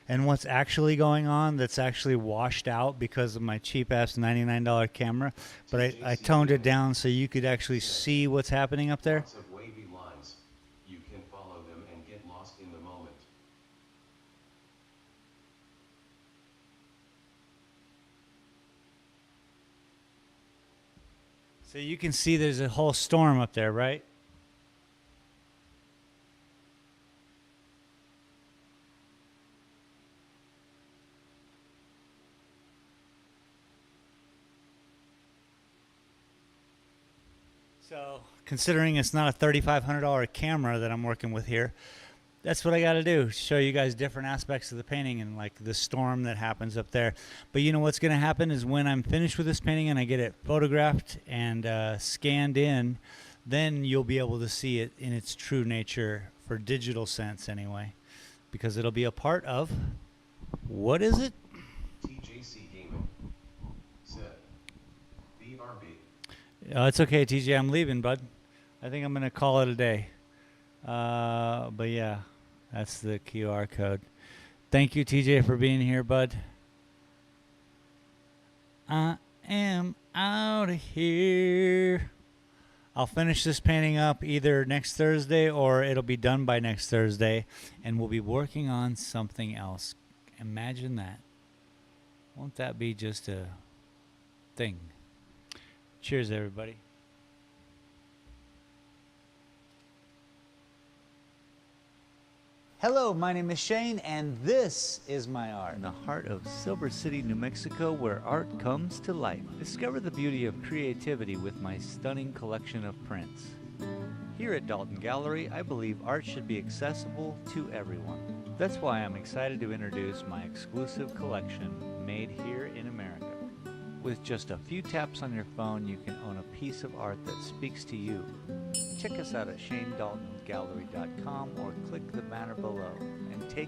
and what's actually going on that's actually washed out because of my cheap-ass $99 camera. But I toned it down so you could actually see what's happening up there. Lots of wavy lines. You can follow them and get lost in the moment. So you can see there's a whole storm up there, right? So, considering it's not a $3,500 camera that I'm working with here, that's what I got to do, show you guys different aspects of the painting and like the storm that happens up there. But you know what's going to happen is when I'm finished with this painting and I get it photographed and scanned in, then you'll be able to see it in its true nature for digital sense anyway, because it'll be a part of, what is it? TJC Gaming said, BRB. It's okay, TJ. I'm leaving, bud. I think I'm going to call it a day. But yeah, that's the QR code. Thank you, TJ, for being here, bud. I am out of here. I'll finish this painting up either next Thursday or it'll be done by next Thursday, and we'll be working on something else. Imagine that. Won't that be just a thing? Cheers, everybody. Hello, my name is Shane, and this is my art. In the heart of Silver City, New Mexico, where art comes to life. Discover the beauty of creativity with my stunning collection of prints. Here at Dalton Gallery, I believe art should be accessible to everyone. That's why I'm excited to introduce my exclusive collection, made here in America. With just a few taps on your phone, you can own a piece of art that speaks to you. Check us out at ShaneDaltonGallery.com or click the banner below and take